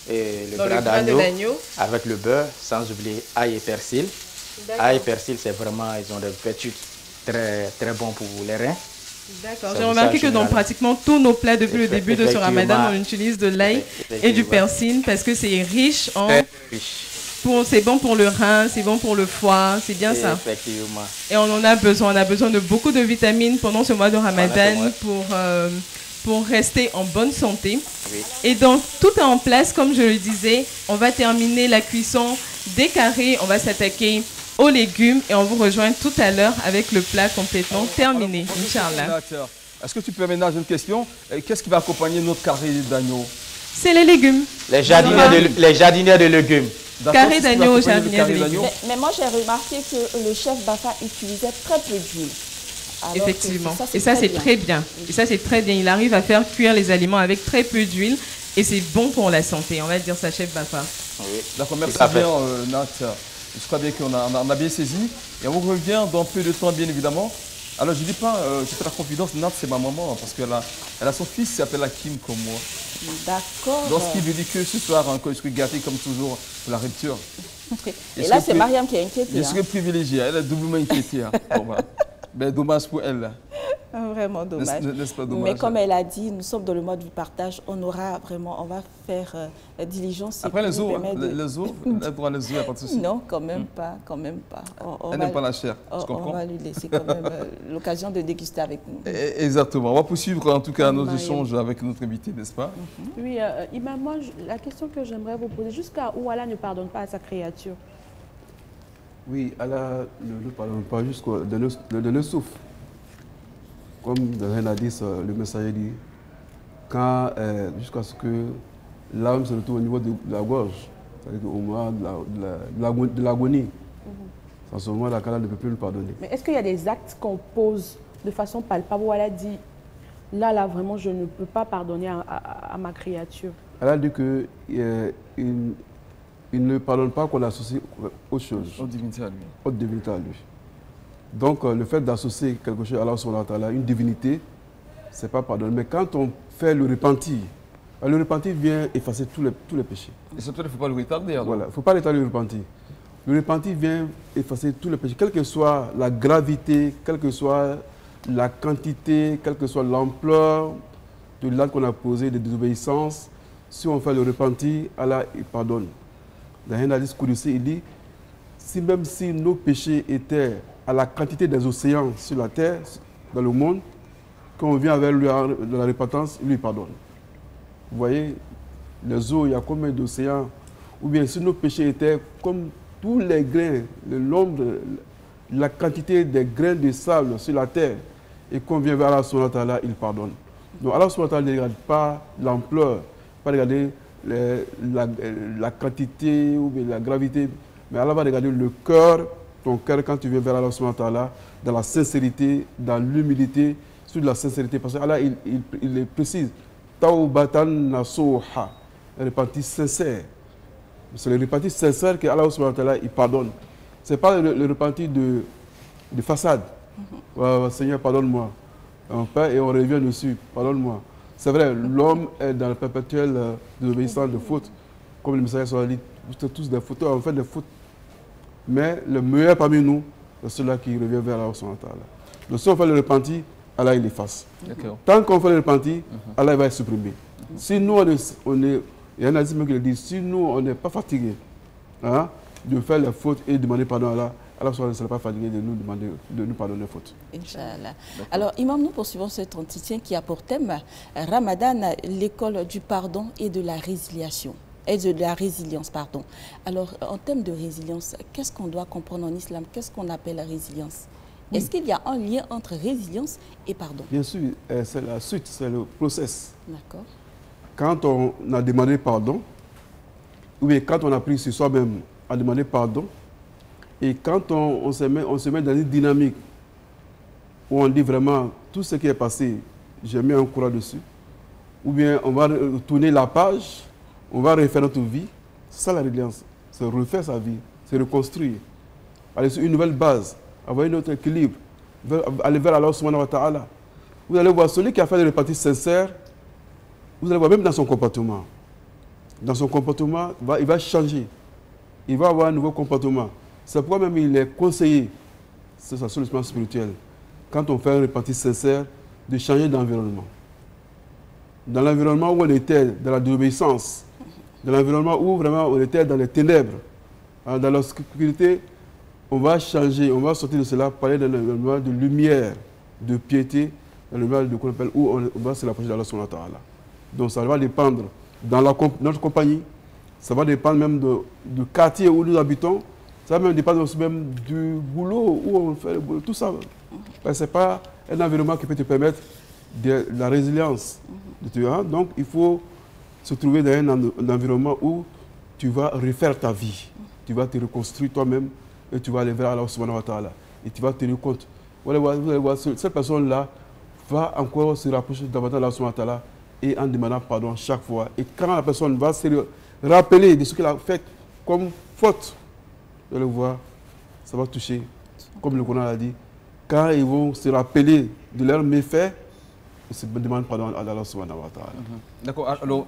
et le Dans bras le bras de d'agneau l'agneau. avec le beurre, sans oublier ail et persil. Ail et persil, c'est vraiment, ils ont des vertus très, très bons pour les reins. D'accord. J'ai remarqué que dans pratiquement tous nos plats depuis le début de ce ramadan, on utilise de l'ail et du persil parce que c'est riche en... Très riche. C'est bon pour le rein, c'est bon pour le foie, c'est bien ça. Effectivement. Et on en a besoin. On a besoin de beaucoup de vitamines pendant ce mois de ramadan pour rester en bonne santé. Oui. Et donc, tout est en place, comme je le disais. On va terminer la cuisson des carrés. On va s'attaquer aux légumes et on vous rejoint tout à l'heure avec le plat complètement terminé, Inch'Allah. Est-ce que tu peux ménager une question? Qu'est-ce qui va accompagner notre carré d'agneau? C'est les légumes. Les jardinières de légumes. Carré d'agneau, jardinière de légumes. Mais moi, j'ai remarqué que le chef Bafa utilisait très peu d'huile. Effectivement. Et ça, c'est très bien. Et ça, c'est très bien. Il arrive à faire cuire les aliments avec très peu d'huile et c'est bon pour la santé. On va dire ça, chef Bafa. Oui. D'accord, merci bien, Nat. Je crois bien qu'on a bien saisi. Et on revient dans peu de temps, bien évidemment. Alors, je ne dis pas, je fais la confidence, Nat, c'est ma maman, parce qu'elle a son fils qui s'appelle Hakim comme moi. D'accord. Donc, ce qui veut dire que ce soir, je suis gâté comme toujours pour la rupture. Et là, c'est Mariam qui est inquiétée. Je suis privilégiée, elle est doublement inquiétée. Bon, voilà. Ben, dommage pour elle. Vraiment dommage. N'est-ce pas dommage? Mais comme elle a dit, nous sommes dans le mode du partage. On va faire diligence. Après les os, il n'y a pas de souci. Non, quand même pas. Elle n'aime pas la chair, je comprends. On va lui laisser quand même l'occasion de déguster avec nous. Exactement. On va poursuivre en tout cas nos échanges avec notre invité, n'est-ce pas? Oui, Imam, moi, la question que j'aimerais vous poser, jusqu'à où Allah ne pardonne pas à sa créature? Oui, Allah ne pardonne pas jusqu'au dernier souffle. Comme dans un hadith, le messager dit, jusqu'à ce que l'âme se retrouve au niveau de la gorge, c'est-à-dire au moment de l'agonie. C'est à ce moment-là qu'Allah ne peut plus le pardonner. Mais est-ce qu'il y a des actes qu'on pose de façon palpable où Allah dit, là, vraiment, je ne peux pas pardonner à ma créature? Allah dit qu'il ne pardonne pas qu'on associe autre chose. Autre divinité à lui. Autre divinité à lui. Donc, le fait d'associer quelque chose à Allah subhanahu wa ta'ala, une divinité, ce n'est pas pardonné. Mais quand on fait le repentir vient effacer tous les péchés. Et surtout, il ne faut pas le retarder. Voilà, il ne faut pas retarder le repentir. Le repentir vient effacer tous les péchés, quelle que soit la gravité, quelle que soit la quantité, quelle que soit l'ampleur de l'acte qu'on a posé, de désobéissance. Si on fait le repentir, Allah il pardonne. Dans un hadith Qudsi, il dit, même si nos péchés étaient à la quantité des océans sur la terre, dans le monde, quand on vient avec lui de la repentance, il lui pardonne. Vous voyez, les eaux, il y a combien d'océans? Ou bien si nos péchés étaient comme tous les grains, le nombre, la quantité des grains de sable sur la terre, et qu'on vient vers Allah subhanahu wa ta'ala, il pardonne. Donc Allah subhanahu wa ta'ala ne regarde pas l'ampleur, pas regarder la quantité ou bien la gravité, mais Allah va regarder le cœur, ton cœur quand tu viens vers Allah subhanahu wa ta'ala, dans la sincérité, dans l'humilité, sur la sincérité. Parce que Allah, il précise, Taubatan nasuha, un repentir sincère. C'est le repentir sincère que Allah subhanahu wa ta'ala, il pardonne. Ce n'est pas le repentir de façade. Seigneur, pardonne-moi. On fait et on revient dessus, pardonne-moi. C'est vrai, l'homme est dans le perpétuel désobéissance de faute. Comme le messager soit dit, vous êtes tous des fauteurs, on fait des fautes. Mais le meilleur parmi nous, c'est celui-là qui revient vers Allah subhanahu wa ta'ala. Donc si on fait le repentir, Allah il efface. Tant qu'on fait le repentir, Allah il va supprimer. Si nous, on est, il y a un hadith qui le dit, si nous, on n'est pas fatigué de faire les fautes et de demander pardon à Allah, Allah ne sera pas fatigué de nous pardonner les fautes. Inch'Allah. Alors, Imam, nous poursuivons cet entretien qui a pour thème Ramadan, l'école du pardon et de la résiliation. Pardon. Alors, en termes de résilience, qu'est-ce qu'on doit comprendre en islam? Qu'est-ce qu'on appelle la résilience? Oui. Est-ce qu'il y a un lien entre résilience et pardon? Bien sûr, c'est la suite, c'est le process. D'accord. Quand on a demandé pardon, ou bien quand on a pris sur soi-même à demander pardon, et quand on se met dans une dynamique où on dit vraiment tout ce qui est passé, j'ai mis un courant dessus, ou bien on va tourner la page, on va refaire notre vie, c'est ça la résilience, c'est refaire sa vie, c'est reconstruire, aller sur une nouvelle base, avoir un autre équilibre, aller vers Allah subhanahu wa ta'ala. Vous allez voir celui qui a fait des repentis sincères, vous allez voir même dans son comportement, dans son comportement, il va changer. Il va avoir un nouveau comportement. C'est pourquoi même il est conseillé, c'est ça sur le plan spirituel, quand on fait un repentir sincère, de changer d'environnement. Dans l'environnement où on était, dans la désobéissance, dans l'environnement où vraiment on était dans les ténèbres, dans l'obscurité, on va changer, on va sortir de cela, parler d'un environnement de lumière, de piété, dans le environnement qu'on appelle où on va se rapprocher d'Allah subhanahu wa ta'ala. Donc ça va dépendre dans notre compagnie, ça va dépendre même du quartier où nous habitons, ça va même dépendre aussi même du boulot où on fait le boulot, tout ça. Ce n'est pas un environnement qui peut te permettre de la résilience. Donc il faut se trouver dans un environnement où tu vas refaire ta vie, tu vas te reconstruire toi-même et tu vas aller vers Allah subhanahu wa ta'ala. Et tu vas tenir compte. Vous allez voir, cette personne-là va encore se rapprocher davantage d'Allah subhanahu wa ta'ala et en demandant pardon chaque fois. Et quand la personne va se rappeler de ce qu'elle a fait comme faute, vous allez voir, ça va toucher, comme le Coran a dit, quand ils vont se rappeler de leurs méfaits, ils se demandent pardon à Allah subhanahu wa ta'ala. D'accord. Alors,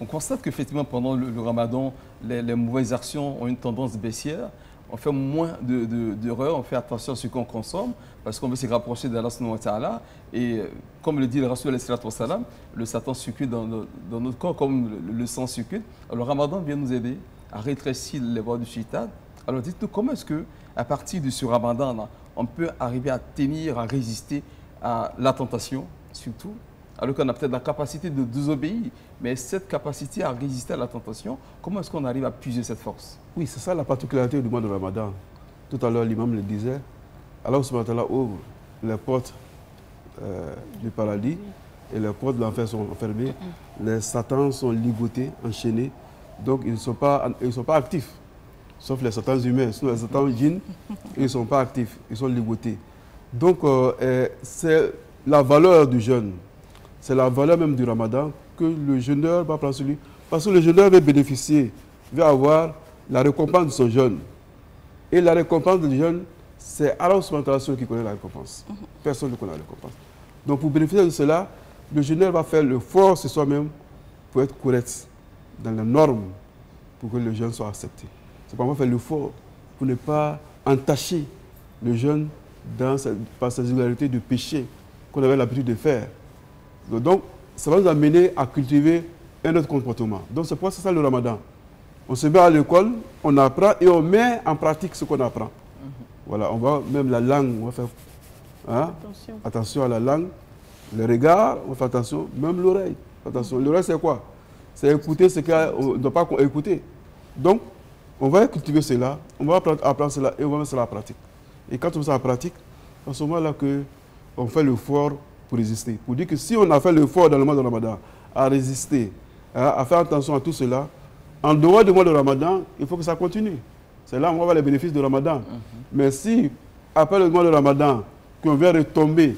on constate qu'effectivement, pendant le ramadan, les mauvaises actions ont une tendance baissière. On fait moins d'erreurs, on fait attention à ce qu'on consomme, parce qu'on veut se rapprocher d'Allah subhanahu wa ta'ala. Et comme le dit le Rasul alayhi salatu wa salam, le Satan circule dans notre corps comme le sang circule. Alors, le ramadan vient nous aider à rétrécir les voies du shaitan. Alors, dites-nous, comment est-ce qu'à partir de ce ramadan, on peut arriver à tenir, à résister à la tentation, surtout, alors qu'on a peut-être la capacité de désobéir, mais cette capacité à résister à la tentation, comment est-ce qu'on arrive à puiser cette force? Oui, c'est ça la particularité du mois de Ramadan. Tout à l'heure, l'imam le disait, Allah subhanahu wa ta'ala ouvre les portes du paradis et les portes de l'enfer sont fermées. Les satans sont ligotés, enchaînés, donc ils ne sont pas actifs, sauf les satans humains. Sinon, les satans djinns, ils ne sont pas actifs, ils sont ligotés. Donc, c'est la valeur du jeûne. C'est la valeur même du ramadan que le jeûneur va prendre sur lui. Parce que le jeûneur va bénéficier, va avoir la récompense de son jeûne. Et la récompense du jeûne, c'est Allah subhanahu wa ta'ala qui connaît la récompense. Personne ne connaît la récompense. Donc pour bénéficier de cela, le jeûneur va faire l'effort sur soi-même pour être correct dans les normes pour que le jeûne soit accepté. C'est pour moi faire l'effort pour ne pas entacher le jeûne par ces irrégularités de péché qu'on avait l'habitude de faire. Donc, ça va nous amener à cultiver un autre comportement. Donc, c'est pour ça le ramadan. On se met à l'école, on apprend et on met en pratique ce qu'on apprend. Voilà, on va même la langue, on va faire attention à la langue, le regard, on fait attention, même l'oreille. Attention, l'oreille c'est quoi? C'est écouter ce qu'on ne doit pas écouter. Donc, on va cultiver cela, on va apprendre cela et on va mettre cela en pratique. Et quand on met ça en pratique, c'est à ce moment-là qu'on fait l'effort pour résister. Pour dire que si on a fait l'effort dans le mois de Ramadan à résister, à faire attention à tout cela, en dehors du mois de Ramadan, il faut que ça continue. C'est là où on va avoir les bénéfices du Ramadan. Mais si, après le mois de Ramadan, qu'on vient retomber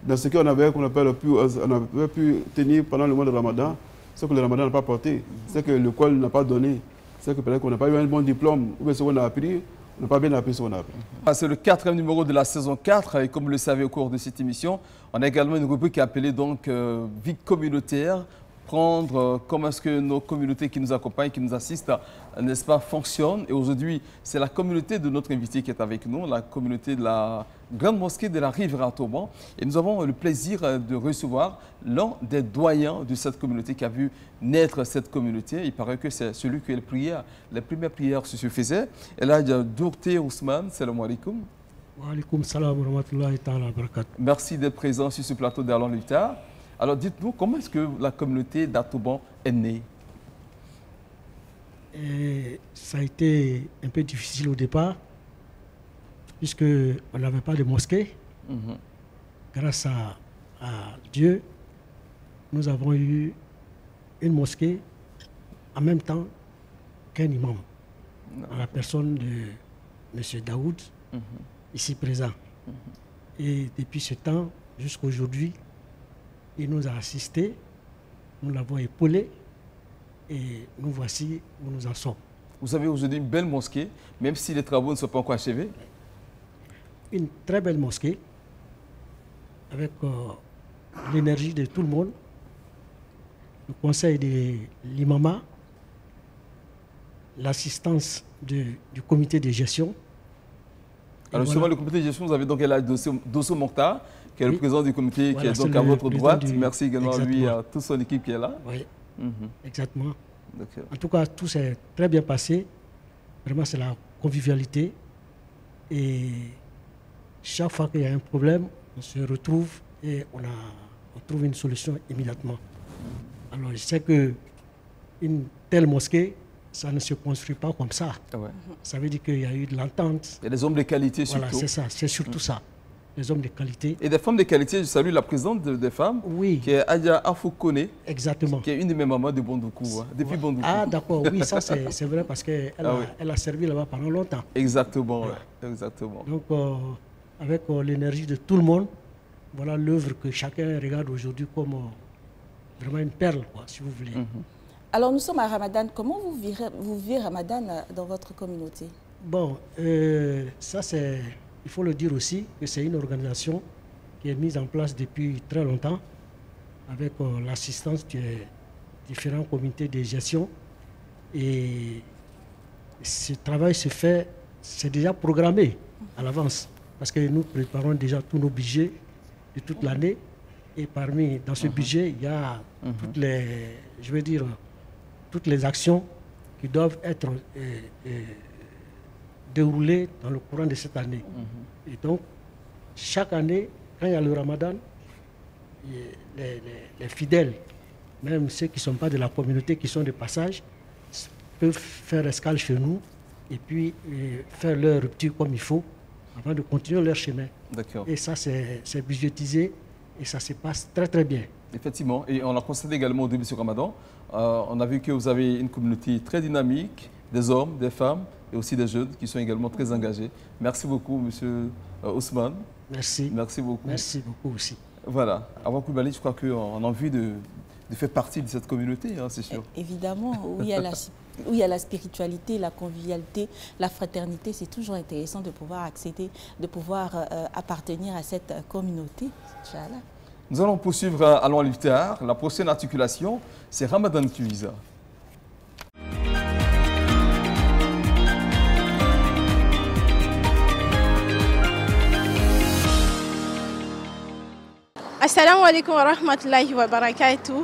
dans ce qu'on avait pu tenir pendant le mois de Ramadan, c'est que le Ramadan n'a pas porté, c'est que l'école n'a pas donné, c'est que peut-être qu'on n'a pas eu un bon diplôme, ou bien ce qu'on a appris, on n'a pas bien appris ce qu'on a appris. C'est le 4e numéro de la saison 4, et comme vous le savez au cours de cette émission, on a également une rubrique appelée donc vie communautaire. Prendre comment est-ce que nos communautés qui nous accompagnent, qui nous assistent, n'est-ce pas, fonctionnent. Et aujourd'hui, c'est la communauté de notre invité qui est avec nous, la communauté de la Grande Mosquée de la Riviera Toban. Et nous avons le plaisir de recevoir l'un des doyens de cette communauté qui a vu naître cette communauté. Il paraît que c'est celui qui les premières prières se faisaient. Et là, il y a Dourté Ousmane, salam alaikum. Wa alaikum salam wa rahmatullahi ta'ala wa barakatuh. Merci d'être présent sur ce plateau d'Allah Liftar. Alors dites-nous, comment est-ce que la communauté d'Atoban est née? Ça a été un peu difficile au départ, puisqu'on n'avait pas de mosquée. Grâce à Dieu, nous avons eu une mosquée en même temps qu'un imam, à la personne de M. Daoud, ici présent. Et depuis ce temps jusqu'à aujourd'hui, il nous a assistés, nous l'avons épaulé et nous voici où nous en sommes. Vous avez aujourd'hui une belle mosquée, même si les travaux ne sont pas encore achevés? Une très belle mosquée, avec l'énergie de tout le monde, le conseil de l'imama l'assistance du comité de gestion. Alors justement, le comité de gestion, vous avez donc là Dosso Mokhtar, qui est le président du comité, qui est donc à votre droite. Merci également à lui et à toute son équipe qui est là. Oui, exactement. En tout cas, tout s'est très bien passé. Vraiment, c'est la convivialité. Et chaque fois qu'il y a un problème, on se retrouve et on trouve une solution immédiatement. Alors, je sais qu'une telle mosquée, ça ne se construit pas comme ça. Ouais. Ça veut dire qu'il y a eu de l'entente. Il y a des hommes de qualité surtout. Voilà, c'est ça, c'est surtout ça. Des hommes de qualité. Et des femmes de qualité, je salue la présidente des femmes, qui est Adja Afoukone. Exactement. Qui est une de mes mamans de Bondoukou, depuis Bondoukou. Ah d'accord, oui, ça c'est vrai parce qu'elle a servi là-bas pendant longtemps. Exactement, exactement. Donc, avec l'énergie de tout le monde, voilà l'œuvre que chacun regarde aujourd'hui comme vraiment une perle, quoi, si vous voulez. Alors, nous sommes à Ramadan. Comment vous vivez Ramadan dans votre communauté? Bon, ça c'est... Il faut le dire aussi que c'est une organisation qui est mise en place depuis très longtemps avec l'assistance des différents comités de gestion. Et ce travail se fait, c'est déjà programmé à l'avance parce que nous préparons déjà tous nos budgets de toute l'année. Et dans ce budget, il y a toutes les, je veux dire, toutes les actions qui doivent être déroulées dans le courant de cette année. Et donc, chaque année, quand il y a le Ramadan, les fidèles, même ceux qui ne sont pas de la communauté, qui sont de passage, peuvent faire escale chez nous et puis faire leur rupture comme il faut avant de continuer leur chemin. Et ça, c'est budgétisé et ça se passe très très bien. Effectivement, et on a constaté également au début de ce Ramadan, on a vu que vous avez une communauté très dynamique, des hommes, des femmes et aussi des jeunes qui sont également très engagés. Merci beaucoup, monsieur Ousmane. Merci. Merci beaucoup. Merci beaucoup aussi. Voilà, Awa Coulibaly, je crois qu'on a envie de faire partie de cette communauté, hein, c'est sûr. Évidemment, où il y a la spiritualité, la convivialité, la fraternité, c'est toujours intéressant de pouvoir accéder, de pouvoir appartenir à cette communauté. Inch'Allah. Nous allons poursuivre à l'Iftar. La prochaine articulation, c'est Ramadan Quiz. Assalamu alaikum wa rahmatullahi wa barakatuh.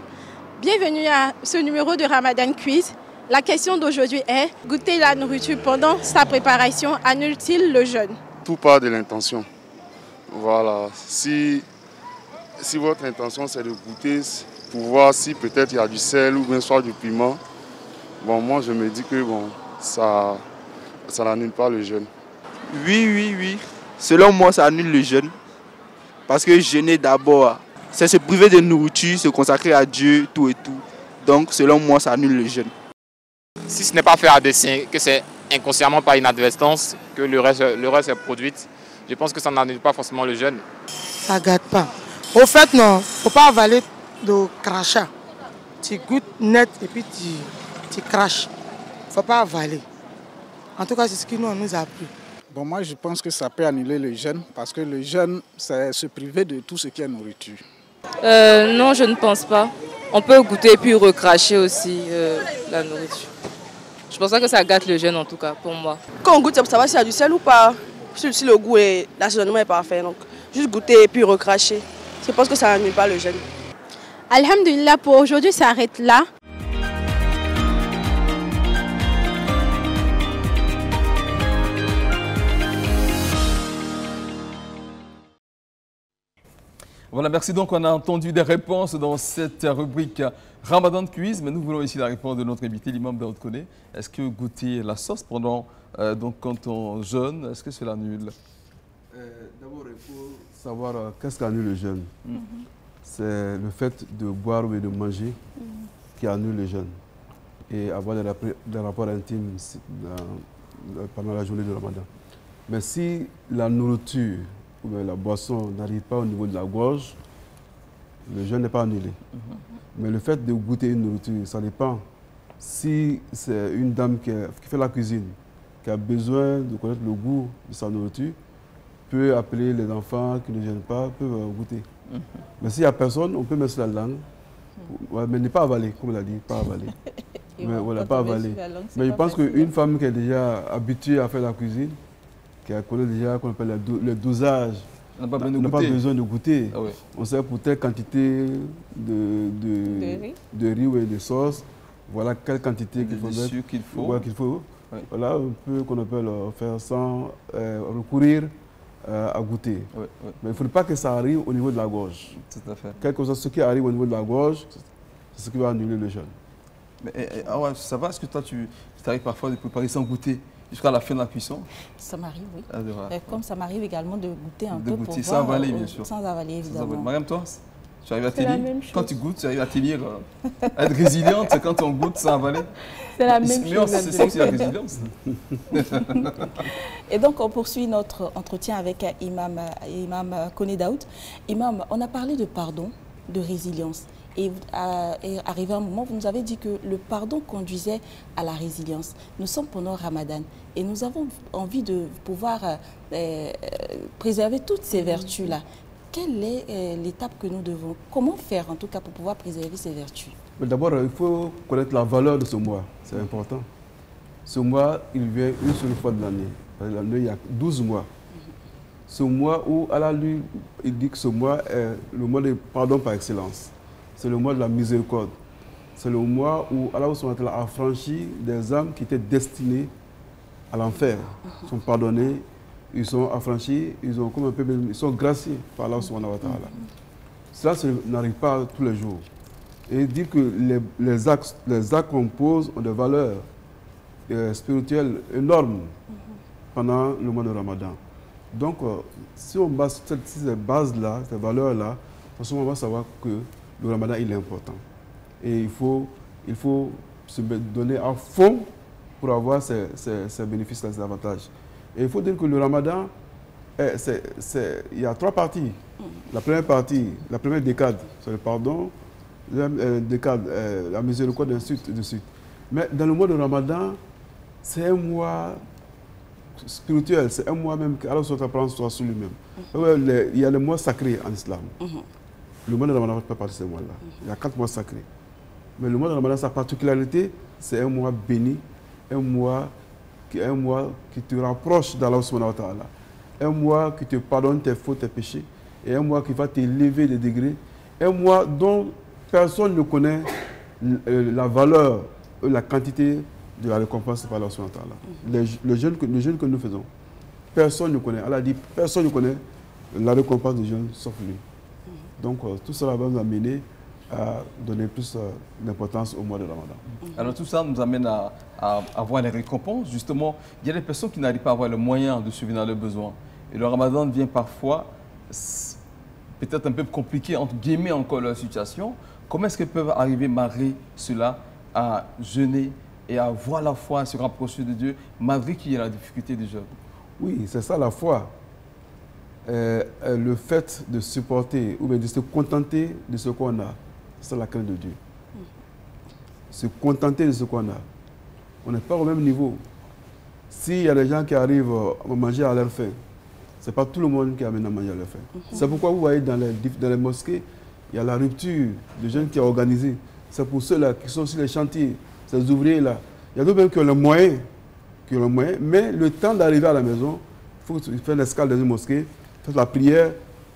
Bienvenue à ce numéro de Ramadan Quiz. La question d'aujourd'hui est: goûter la nourriture pendant sa préparation annule-t-il le jeûne? Tout part de l'intention. Voilà. Si votre intention c'est de goûter pour voir si peut-être il y a du sel ou bien soit du piment, bon, moi je me dis que bon, ça n'annule pas le jeûne. Oui. Selon moi, ça annule le jeûne. Parce que jeûner d'abord, c'est se priver de nourriture, se consacrer à Dieu, tout et tout. Donc, selon moi, ça annule le jeûne. Si ce n'est pas fait à dessein, que c'est inconsciemment par inadvertance, que le reste est produit, je pense que ça n'annule pas forcément le jeûne. Ça ne gâte pas. Au fait, non, il ne faut pas avaler de crachat. Tu goûtes net et puis tu craches. Il ne faut pas avaler. En tout cas, c'est ce qui nous a appris. Bon, moi, je pense que ça peut annuler le jeûne parce que le jeûne, c'est se priver de tout ce qui est nourriture. Non, je ne pense pas. On peut goûter et puis recracher aussi la nourriture. Je ne pense pas que ça gâte le jeûne, en tout cas, pour moi. Quand on goûte, ça va s'il y a du sel ou pas. Si le goût et l'assaisonnement est parfait. Donc, juste goûter et puis recracher. Je pense que ça n'annule pas le jeûne. Alhamdulillah, pour aujourd'hui, ça arrête là. Voilà, merci. Donc, on a entendu des réponses dans cette rubrique Ramadan Quiz, mais nous voulons ici la réponse de notre invité, l'imam Daoud Koné. Est-ce que goûter la sauce pendant, quand on jeûne, est-ce que cela annule? D'abord, il faut savoir qu'est-ce qui annule le jeûne. C'est le fait de boire ou de manger qui annule le jeûne. Et avoir des rapports intimes pendant la journée de Ramadan. Mais si la nourriture ou la boisson n'arrive pas au niveau de la gorge, le jeûne n'est pas annulé. Mais le fait de goûter une nourriture, ça dépend. Si c'est une dame qui fait la cuisine, qui a besoin de connaître le goût de sa nourriture, peut appeler les enfants qui ne gênent pas, peuvent goûter. Mais s'il n'y a personne, on peut mettre sur la langue, mais ne pas avaler, comme elle a dit, pas avaler. Mais on n'a pas avalé. Mais je pense qu'une femme qui est déjà habituée à faire la cuisine, qui connaît déjà qu'on appelle le dosage, on n'a pas besoin de goûter. Ah ouais. On sait pour telle quantité de riz ou de sauce, voilà quelle quantité qu'il faut mettre. Qu'il faut. Voilà, qu'il faut. Ouais. Voilà un peu qu'on appelle faire sans recourir à goûter. Ouais, ouais. Mais il ne faut pas que ça arrive au niveau de la gorge. Tout à fait. Quelque chose ce qui arrive au niveau de la gorge, c'est ce qui va annuler le jeûne. Mais ouais, ça va, est-ce que toi tu arrives parfois de préparer sans goûter jusqu'à la fin de la cuisson? Ça m'arrive, oui. Ah, comme ça m'arrive également de goûter un peu pour voir. Sans avaler, bien sûr. Sans avaler, évidemment. Mariam, toi, tu arrives à tenir? Quand tu goûtes, tu arrives à tenir, à être résiliente quand on goûte sans avaler? C'est la même chose. C'est ça aussi la résilience. Et donc, on poursuit notre entretien avec Imam Koné Daoud. Imam, on a parlé de pardon, de résilience. Et arrivé un moment, vous nous avez dit que le pardon conduisait à la résilience. Nous sommes pendant Ramadan et nous avons envie de pouvoir préserver toutes ces vertus-là. Quelle est l'étape que nous devons? Comment faire en tout cas pour pouvoir préserver ces vertus? D'abord, il faut connaître la valeur de ce mois. C'est important. Ce mois, il vient une seule fois de l'année. L'année, il y a 12 mois. Ce mois où Allah lui, il dit que ce mois est le mois de pardon par excellence. C'est le mois de la miséricorde. C'est le mois où Allah a franchi des âmes qui étaient destinées à l'enfer. Ils sont pardonnés, ils sont affranchis, ils sont graciés par Allah subhanahu wa ta'ala. Cela n'arrive pas tous les jours. Et dire que les actes qu'on pose ont des valeurs spirituelles énormes pendant le mois de Ramadan. Donc, si on base ces bases-là, ces valeurs-là, à ce moment, on va savoir que le Ramadan, il est important. Et il faut se donner à fond pour avoir ces bénéfices, ces avantages. Et il faut dire que le Ramadan, il y a 3 parties. La première partie, la première décade, c'est le pardon, la décade, la miséricorde, ainsi de suite. Mais dans le mois de Ramadan, c'est un mois spirituel, c'est un mois même qu'Allah prend soin sur lui-même. Il y a le mois sacré en islam. Le mois de Ramadan ne fait pas partie de ce mois-là. Il y a 4 mois sacrés. Mais le mois de Ramadan, sa particularité, c'est un mois béni, un mois qui te rapproche d'Allah subhanahu wa ta'ala, un mois qui te pardonne tes fautes, tes péchés, et un mois qui va t'élever des degrés, un mois dont personne ne connaît la valeur, la quantité de la récompense par Allah subhanahu wa ta'ala. Le jeûne que nous faisons, personne ne connaît. Allah dit, personne ne connaît la récompense du jeûne sauf lui. Donc tout cela va nous amener à donner plus d'importance au mois de Ramadan. Alors tout ça nous amène à avoir les récompenses. Justement, il y a des personnes qui n'arrivent pas à avoir le moyen de subvenir à leurs besoins. Et le Ramadan devient parfois peut-être un peu compliqué, entre guillemets, encore leur situation. Comment est-ce qu'ils peuvent arriver malgré cela à jeûner et à voir la foi, à se rapprocher de Dieu, malgré qu'il y ait la difficulté du jeûne? Oui, c'est ça la foi. Le fait de supporter ou bien de se contenter de ce qu'on a, c'est la crainte de Dieu. Se contenter de ce qu'on a. On n'est pas au même niveau. S'il y a des gens qui arrivent à manger à leur faim, ce n'est pas tout le monde qui amène à manger à leur faim. C'est pourquoi vous voyez dans les mosquées, il y a la rupture de jeunes qui est organisée. C'est pour ceux-là qui sont sur les chantiers, ces ouvriers-là. Il y a d'autres même qui ont le moyen, mais le temps d'arriver à la maison, il faut faire l'escale dans une mosquée, faire la prière,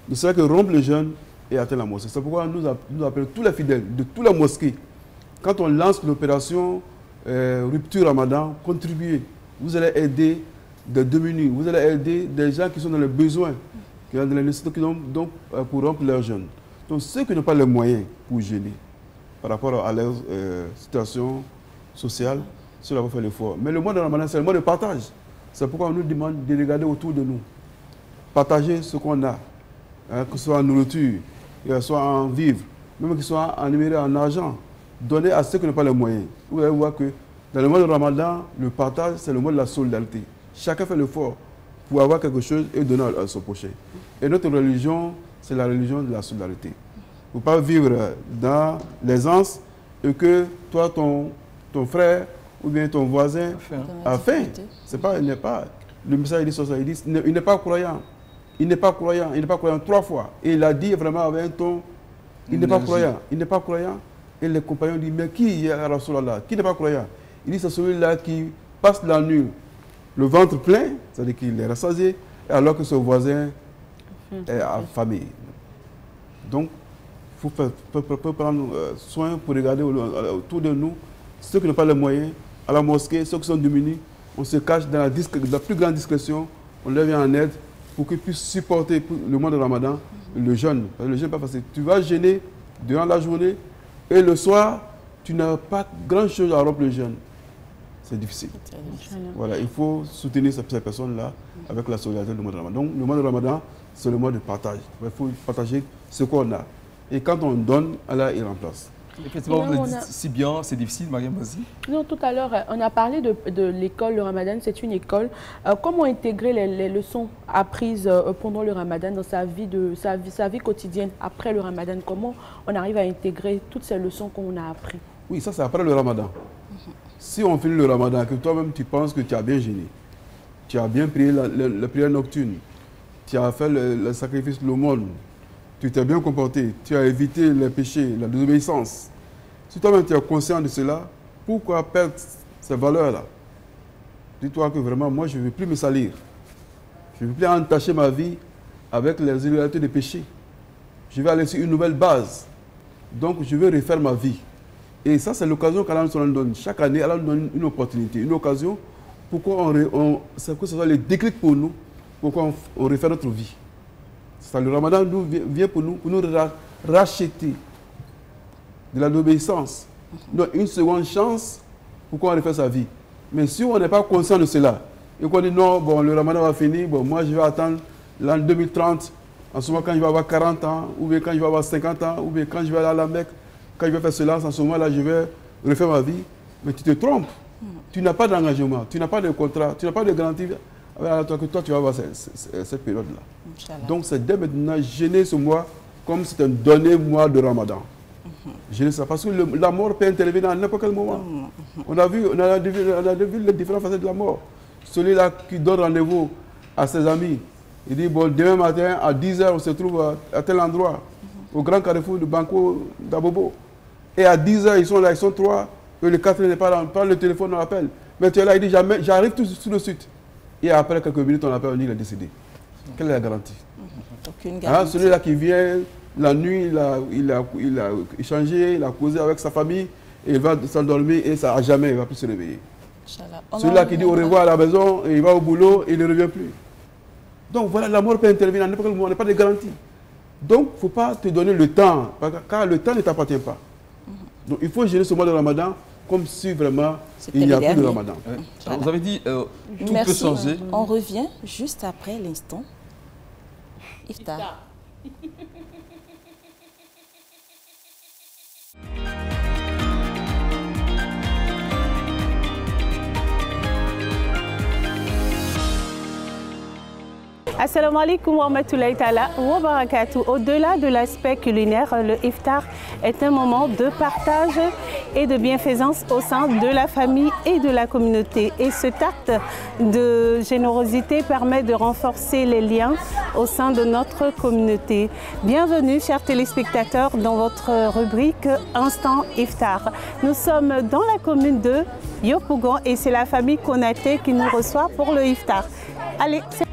ne serait que rompre le jeûne et atteindre la mosquée. C'est pourquoi nous appelons tous les fidèles de toutes les mosquées. Quand on lance l'opération Rupture Ramadan, contribuez. Vous allez aider des démunis, vous allez aider des gens qui sont dans les besoins, qui sont dans les nécessités, donc pour rompre leur jeûne. Donc ceux qui n'ont pas les moyens pour jeûner par rapport à leur situation sociale, cela va faire l'effort. Mais le mois de Ramadan, c'est le mois de partage. C'est pourquoi on nous demande de regarder autour de nous. Partager ce qu'on a, que ce soit en nourriture, que ce soit en vivres, même que ce soit en numérique, en argent. Donner à ceux qui n'ont pas les moyens. Vous allez voir que dans le mois de Ramadan, le partage, c'est le mois de la solidarité. Chacun fait l'effort pour avoir quelque chose et donner à son prochain. Et notre religion, c'est la religion de la solidarité. Il ne faut pas vivre dans l'aisance et que toi, ton frère ou bien ton voisin a faim. Il n'est pas. Le message dit ça, il dit il n'est pas croyant. Il n'est pas croyant. Il n'est pas croyant 3 fois. Et il a dit vraiment avec un ton, il n'est pas croyant. Il n'est pas croyant. Et les compagnons disent, mais qui est Rasulallah? Qui n'est pas croyant? Il dit, c'est celui-là qui passe la nuit, le ventre plein, c'est-à-dire qu'il est rassasié, alors que son voisin est affamé. Donc, il faut prendre soin pour regarder autour de nous, ceux qui n'ont pas les moyens, à la mosquée, ceux qui sont démunis, on se cache dans la plus grande discrétion, on leur vient en aide pour qu'ils puissent supporter le mois de Ramadan, le jeûne. Le jeûne n'est pas facile. Tu vas jeûner durant la journée et le soir, tu n'as pas grand-chose à rompre le jeûne. C'est difficile. Voilà, il faut soutenir ces personnes-là avec la solidarité du mois de Ramadan. Donc, le mois de Ramadan, c'est le mois de partage. Il faut partager ce qu'on a. Et quand on donne, Allah, il remplace. Effectivement, vous le dites si bien, c'est difficile, Mariam, vas-y. Non, tout à l'heure, on a parlé de l'école, le Ramadan, c'est une école. Comment intégrer les leçons apprises pendant le Ramadan dans sa vie quotidienne après le Ramadan? Comment on arrive à intégrer toutes ces leçons qu'on a apprises? Oui, ça c'est après le Ramadan. Si on finit le Ramadan, que toi-même tu penses que tu as bien gêné, tu as bien prié la prière nocturne, tu as fait le sacrifice de l'aumône, tu t'es bien comporté, tu as évité les péchés, la désobéissance. Si toi-même tu es conscient de cela, pourquoi perdre ces valeurs-là? Dis-toi que vraiment, moi, je ne veux plus me salir. Je ne veux plus entacher ma vie avec les irrégularités des péchés. Je vais aller sur une nouvelle base. Donc, je veux refaire ma vie. Et ça, c'est l'occasion qu'Allah nous donne. Chaque année, Allah nous donne une opportunité, une occasion pour que ce soit le déclic pour nous, pour qu'on refait notre vie. Le Ramadan vient pour nous racheter de l'obéissance. Donc, une seconde chance pour qu'on refait sa vie. Mais si on n'est pas conscient de cela, et qu'on dit non, bon, le Ramadan va finir, bon, moi je vais attendre l'an 2030, en ce moment quand je vais avoir 40 ans, ou bien quand je vais avoir 50 ans, ou bien quand je vais aller à la Mecque, quand je vais faire cela, en ce moment-là, je vais refaire ma vie. Mais tu te trompes. Tu n'as pas d'engagement, tu n'as pas de contrat, tu n'as pas de garantie. Que toi, tu vas avoir cette période-là. Donc, c'est dès maintenant gêner ce mois comme c'est un donné mois de Ramadan. Gêner ça. Parce que la mort peut intervenir à n'importe quel moment. On a vu les différentes facettes de la mort. Celui-là qui donne rendez-vous à ses amis, il dit, bon, demain matin, à 10h, on se trouve à tel endroit, au grand carrefour de Banco d'Abobo. Et à 10h, ils sont là, ils sont trois, et le quatrième n'est pas là, on prend le téléphone, on appelle. Mais tu es là, il dit, j'arrive tout de suite. Et après quelques minutes, on appelle, on dit qu'il est décédé. Quelle est la garantie? Aucune garantie. Celui-là qui vient la nuit, il a échangé, il a causé avec sa famille, et il va s'endormir et ça à jamais, il ne va plus se réveiller. Celui-là qui dit au revoir à la maison, et il va au boulot et il ne revient plus. Donc voilà, la mort peut intervenir à n'importe quel moment, on n'a pas de garantie. Donc il ne faut pas te donner le temps, car le temps ne t'appartient pas. Donc il faut gérer ce mois de Ramadan comme si vraiment il n'y a plus de Ramadan. Vous avez dit tout peut changer. On revient juste après l'instant. Iftar. Assalamu alaikum wa rahmatullahi ta'ala wa barakatuh. Au-delà de l'aspect culinaire, le iftar est un moment de partage et de bienfaisance au sein de la famille et de la communauté. Et cet acte de générosité permet de renforcer les liens au sein de notre communauté. Bienvenue, chers téléspectateurs, dans votre rubrique Instant Iftar. Nous sommes dans la commune de Yopougon et c'est la famille Konaté qui nous reçoit pour le iftar. Allez, c'est...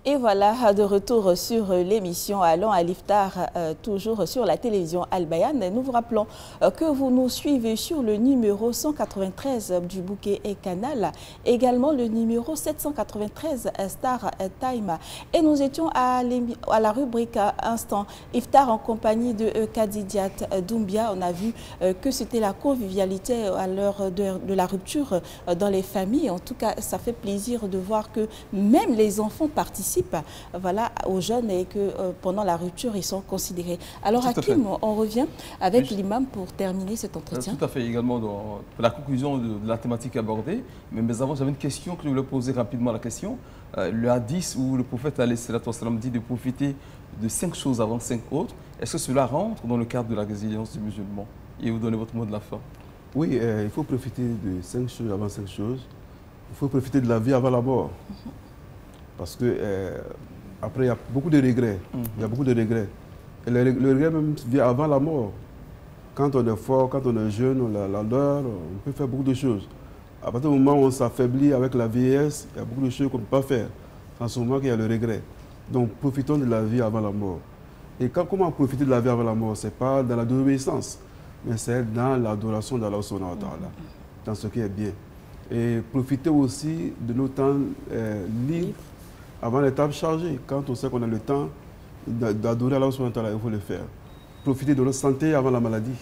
Et voilà, de retour sur l'émission Allons à l'Iftar, toujours sur la télévision Al Bayan. Nous vous rappelons que vous nous suivez sur le numéro 193 du bouquet et canal, également le numéro 793 Star Time. Et nous étions à la rubrique Instant Iftar en compagnie de Kadidiat Doumbia. On a vu que c'était la convivialité à l'heure de la rupture dans les familles. En tout cas, ça fait plaisir de voir que même les enfants participent voilà, aux jeunes et que pendant la rupture, ils sont considérés. Alors, Hakim, on revient avec l'imam pour terminer cet entretien. Tout à fait, également dans la conclusion de la thématique abordée. Mais avant, j'avais une question que je voulais poser rapidement la question. Le hadith où le prophète dit de profiter de 5 choses avant 5 autres. Est-ce que cela rentre dans le cadre de la résilience du musulman? Et vous donnez votre mot de la fin. Oui, il faut profiter de 5 choses avant 5 choses. Il faut profiter de la vie avant la mort. Parce que après, il y a beaucoup de regrets. Il y a beaucoup de regrets. Et le regret même vient avant la mort. Quand on est fort, quand on est jeune, on a l'ardeur, on peut faire beaucoup de choses. À partir du moment où on s'affaiblit avec la vieillesse, il y a beaucoup de choses qu'on ne peut pas faire. C'est en ce moment qu'il y a le regret. Donc profitons de la vie avant la mort. Et comment profiter de la vie avant la mort? Ce n'est pas dans la désobéissance, mais c'est dans l'adoration d'Allah subhanahu wa ta'ala, dans ce qui est bien. Et profiter aussi de nos temps libres avant l'étape chargée. Quand on sait qu'on a le temps d'adorer Allah subhanahu wa ta'ala, il faut le faire. Profiter de notre santé avant la maladie.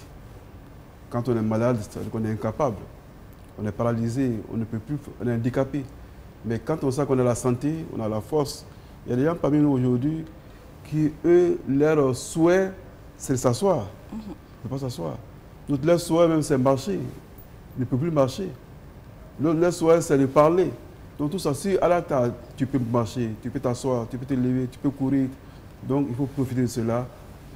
Quand on est malade, c'est-à-dire qu'on est incapable. On est paralysé, on ne peut plus, on est handicapé. Mais quand on sait qu'on a la santé, on a la force, il y a des gens parmi nous aujourd'hui qui, eux, leur souhait, c'est de s'asseoir. Ils ne peuvent pas s'asseoir. D'autres, leur souhait même, c'est marcher. Ils ne peuvent plus marcher. L'autre, leur souhait, c'est de parler. Donc tout ça, si à la table, tu peux marcher, tu peux t'asseoir, tu peux te lever, tu peux courir. Donc il faut profiter de cela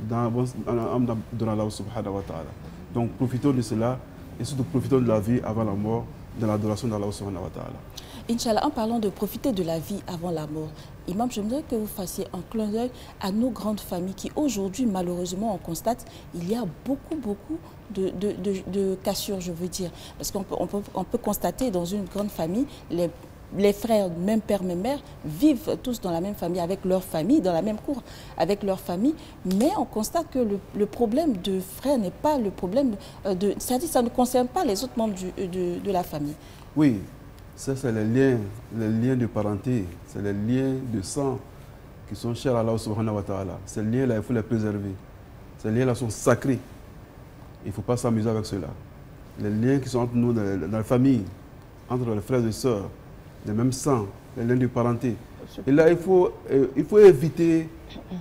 dans Allah subhanahu wa ta'ala. Donc profitons de cela et surtout profitons de la vie avant la mort, dans l'adoration d'Allah subhanahu wa ta'ala. Inch'Allah, en parlant de profiter de la vie avant la mort, Imam, j'aimerais que vous fassiez un clin d'œil à nos grandes familles qui aujourd'hui, malheureusement, on constate, il y a beaucoup de cassures, je veux dire. Parce qu'on peut constater dans une grande famille, les frères, même père, même mère, vivent tous dans la même famille, avec leur famille, dans la même cour, avec leur famille. Mais on constate que le problème de frère n'est pas le problème de... C'est-à-dire que ça ne concerne pas les autres membres de la famille. Oui, ça c'est les liens de parenté, c'est les liens de sang qui sont chers à Allah subhanahu wa ta'ala. Ces liens-là, il faut les préserver. Ces liens-là sont sacrés. Il ne faut pas s'amuser avec cela. Les liens qui sont entre nous, dans la famille, entre les frères et sœurs, le même sang, les liens de parenté. Et là, il faut éviter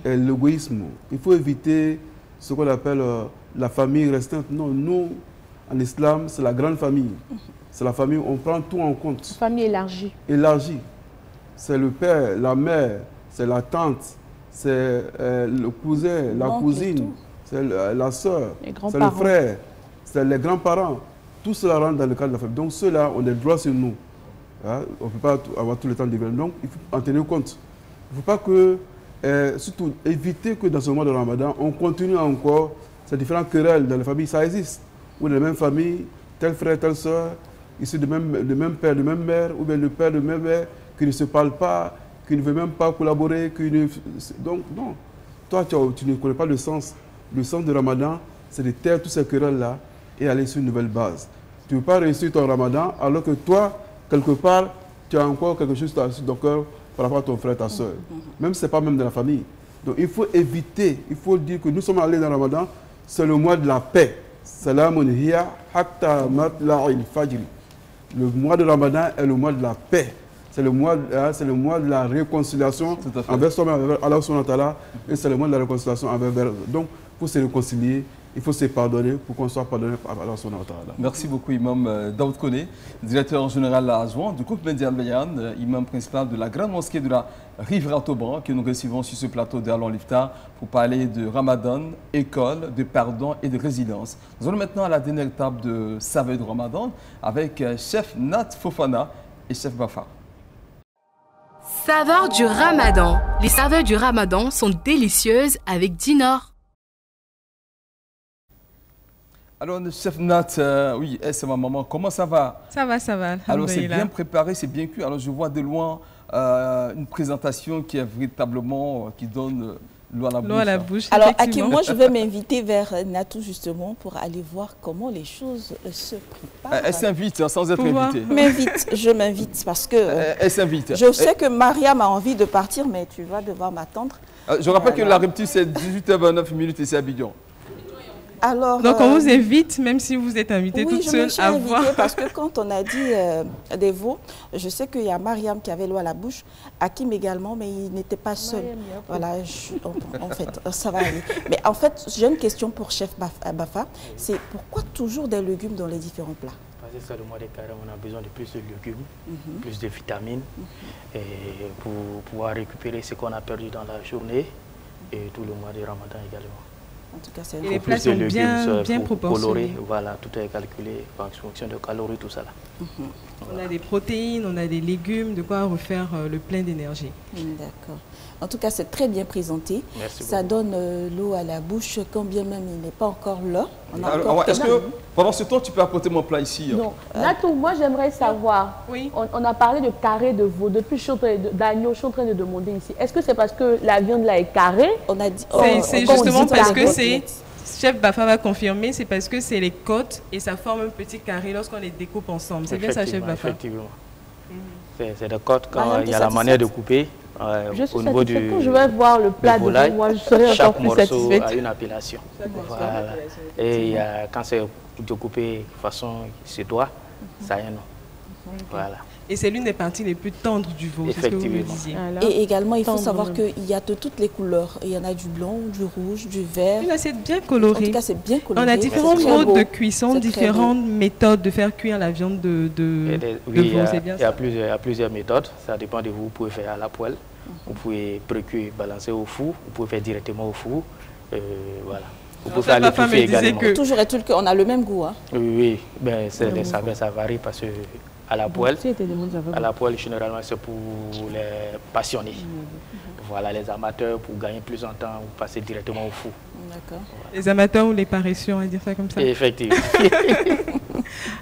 l'égoïsme. Il faut éviter ce qu'on appelle la famille restreinte. Non, nous, en islam, c'est la grande famille. C'est la famille où on prend tout en compte. Famille élargie. Élargie. C'est le père, la mère, c'est la tante, c'est le cousin, la cousine, c'est la soeur, c'est le frère, c'est les grands-parents. Tout cela rentre dans le cadre de la famille. Donc ceux-là, on a le droit sur nous. Hein? On ne peut pas avoir tout le temps de vivre. Donc il faut en tenir compte. Il ne faut pas que, surtout éviter que dans ce mois de Ramadan, on continue encore ces différentes querelles dans la famille. Ça existe. Ou dans la même famille, tel frère, telle soeur, issus de même père, de même mère, ou bien le père de même mère, qui ne se parlent pas, qui ne veut même pas collaborer. Donc non. Toi, tu ne connais pas le sens. Le sens du Ramadan, c'est de taire toutes ces querelles-là et aller sur une nouvelle base. Tu ne peux pas réussir ton Ramadan alors que toi, quelque part, tu as encore quelque chose sur ton cœur par rapport à ton frère, ta soeur. Même si ce n'est pas même de la famille. Donc il faut éviter, il faut dire que nous sommes allés dans le Ramadan, c'est le mois de la paix. Salamun hiya hatta matla'il fajr. Le mois de Ramadan est le mois de la paix. C'est le mois de la réconciliation envers soi-même, envers Allah subhanahu wa ta'ala, et c'est le mois de la réconciliation envers. Donc, il faut se réconcilier, il faut se pardonner pour qu'on soit pardonné par Allah subhanahu wa ta'ala. Merci beaucoup, Imam Daoud Kone, directeur général adjoint du groupe Média Al-Bayan, imam principal de la grande mosquée de la Riviera Toban, que nous recevons sur ce plateau d'Alon Liftar pour parler de Ramadan, école, de pardon et de résilience. Nous allons maintenant à la dernière étape de Saveur de Ramadan avec chef Nat Fofana et chef Bafa. Saveurs du Ramadan. Les saveurs du Ramadan sont délicieuses avec Dinor. Alors, chef Nat, oui, c'est ma maman. Comment ça va? Ça va, ça va. Alors, c'est bien préparé, c'est bien cuit. Alors, je vois de loin une présentation qui est véritablement, qui donne l'eau à la bouche. L'eau à la bouche. Alors, Hakim, moi, je vais m'inviter vers Natou, justement, pour aller voir comment les choses se préparent. Elle s'invite, sans être invitée. Je m'invite, parce que elle s'invite. Je sais que Mariam a envie de partir, mais tu vas devoir m'attendre. Je rappelle que la rupture, c'est 18h29 ici à Abidjan. Alors, donc on vous invite, même si vous êtes invité toute seule, à voir. Parce que quand on a dit des veaux, je sais qu'il y a Mariam qui avait l'eau à la bouche, Hakim également, mais il n'était pas seul. Voilà, en fait, ça va aller. Mais en fait, j'ai une question pour chef Bafa, c'est pourquoi toujours des légumes dans les différents plats? Parce que c'est le mois des carême, on a besoin de plus de légumes, plus de vitamines, et pour pouvoir récupérer ce qu'on a perdu dans la journée, et tout le mois de Ramadan également. En tout cas, c'est et les plats sont bien proportionnés. Colorés, voilà, tout est calculé en fonction de calories, tout ça là. On a des protéines, on a des légumes, de quoi refaire le plein d'énergie. D'accord. En tout cas, c'est très bien présenté. Merci Ça beaucoup. donne l'eau à la bouche, quand bien même il n'est pas encore là. Est-ce que pendant ce temps, tu peux apporter mon plat ici? Non. Natou, moi j'aimerais savoir, on a parlé de carré de veau, depuis d'agneau, je suis en train de demander ici, est-ce que c'est parce que la viande là est carrée? On a dit, c'est justement parce que c'est, Chef Bafa va confirmer, c'est parce que c'est les côtes et ça forme un petit carré lorsqu'on les découpe ensemble. C'est bien ça, Chef Bafa? Effectivement. C'est des côtes quand il y a la manière de couper. Au niveau du quand je vais voir le plat de moi, je serai encore plus satisfaite. Chaque morceau a une appellation. Voilà. Et quand c'est découpé de façon se doit, ça a un nom. Voilà. Et c'est l'une des parties les plus tendres du veau, c'est ce que vous me disiez. Et également, il faut savoir qu'il y a de toutes les couleurs. Il y en a du blanc, du rouge, du vert. Une assiette bien colorée. En tout cas, c'est bien coloré. On a différents modes de cuisson, différentes méthodes de faire cuire la viande de veau, c'est bien ça? Il y a plusieurs méthodes. Ça dépend de vous. Vous pouvez faire à la poêle, vous pouvez précuire, balancer au four, vous pouvez faire directement au four. Voilà. Vous pouvez faire l'étouffer également. Toujours est-il qu'on a le même goût. Hein? Oui, ben, ça varie parce que à la poêle, généralement, c'est pour les passionnés. Voilà, les amateurs, pour gagner plus en temps, vous passez directement au four. D'accord. Les amateurs ou les paresseux, on va dire ça comme ça. Effectivement.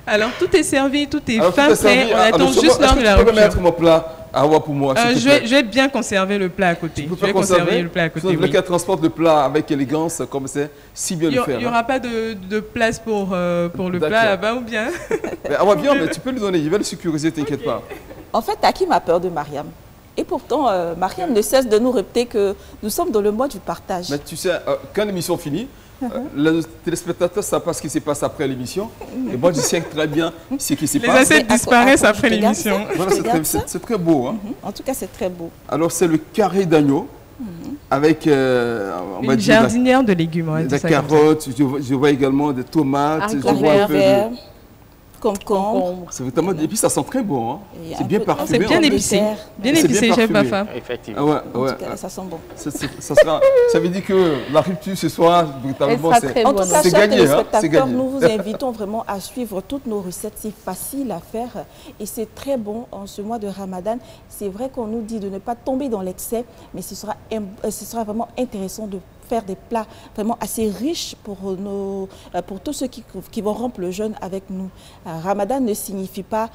Alors, tout est servi, tout est fin prêt. On attend juste l'heure de la rupture. Tu peux mettre mon plat à Awa pour moi? Je vais bien conserver le plat à côté. Je vais conserver le plat à côté. Je voulais qu'elle transporte le plat avec élégance, comme c'est si bien le faire. Il n'y aura pas de place pour le plat là-bas ou bien? Awa, bien, mais tu peux lui donner. Je vais le sécuriser, t'inquiète pas. En fait, Hakim a peur de Mariam. Et pourtant, Mariam ne cesse de nous répéter que nous sommes dans le mois du partage. Mais tu sais, quand l'émission finit, les téléspectateurs ne savent pas ce qui se passe après l'émission. Et moi, je sais très bien ce qui se passe. Les assiettes disparaissent après l'émission. Voilà, c'est très beau. Hein. En tout cas, c'est très beau. Alors, c'est le carré d'agneau avec une jardinière de légumes. Des carottes, je vois également des tomates. Je vois un peu concombre. C'est vraiment des épices, ça sent très bon. Hein. C'est bien parfumé. C'est bien épicé. Bien épicé, Chef Bafa. Effectivement. Ouais. En tout cas, ça sent bon. Ça veut dire que la rupture ce soir, brutalement, c'est gagné. En tout cas, chers téléspectateurs, nous vous invitons vraiment à suivre toutes nos recettes. C'est facile à faire et c'est très bon en ce mois de Ramadan. C'est vrai qu'on nous dit de ne pas tomber dans l'excès, mais ce sera vraiment intéressant de faire des plats vraiment assez riches pour tous ceux qui vont rompre le jeûne avec nous. Ramadan ne signifie pas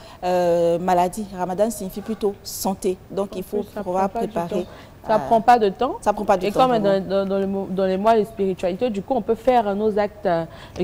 maladie, Ramadan signifie plutôt santé. Donc il faut pouvoir préparer. Ça ne prend pas de temps. Ça prend pas de temps. Et comme dans les mois de spiritualité, du coup, on peut faire nos actes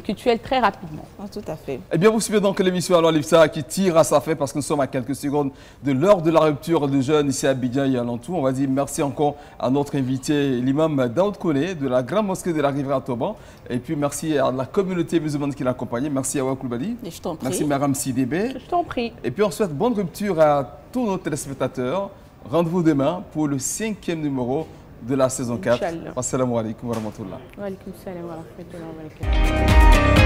cultuels très rapidement. Tout à fait. Eh bien, vous suivez donc l'émission Alors l'Iftar qui tire à sa fin parce que nous sommes à quelques secondes de l'heure de la rupture de jeûne ici à Abidjan et alentour. On va dire merci encore à notre invité, l'imam Daoud Kone de la Grande Mosquée de la Rivière Toban. Et puis merci à la communauté musulmane qui l'a accompagné. Merci à Awa Koulibaly. Je t'en prie. Merci Maram Sidibé. Je t'en prie. Et puis on souhaite bonne rupture à tous nos téléspectateurs. Rendez-vous demain pour le 5e numéro de la saison 4. Assalamu alaikum wa rahmatullah. Wa alaikum salam wa rahmatullah wa barakatuh.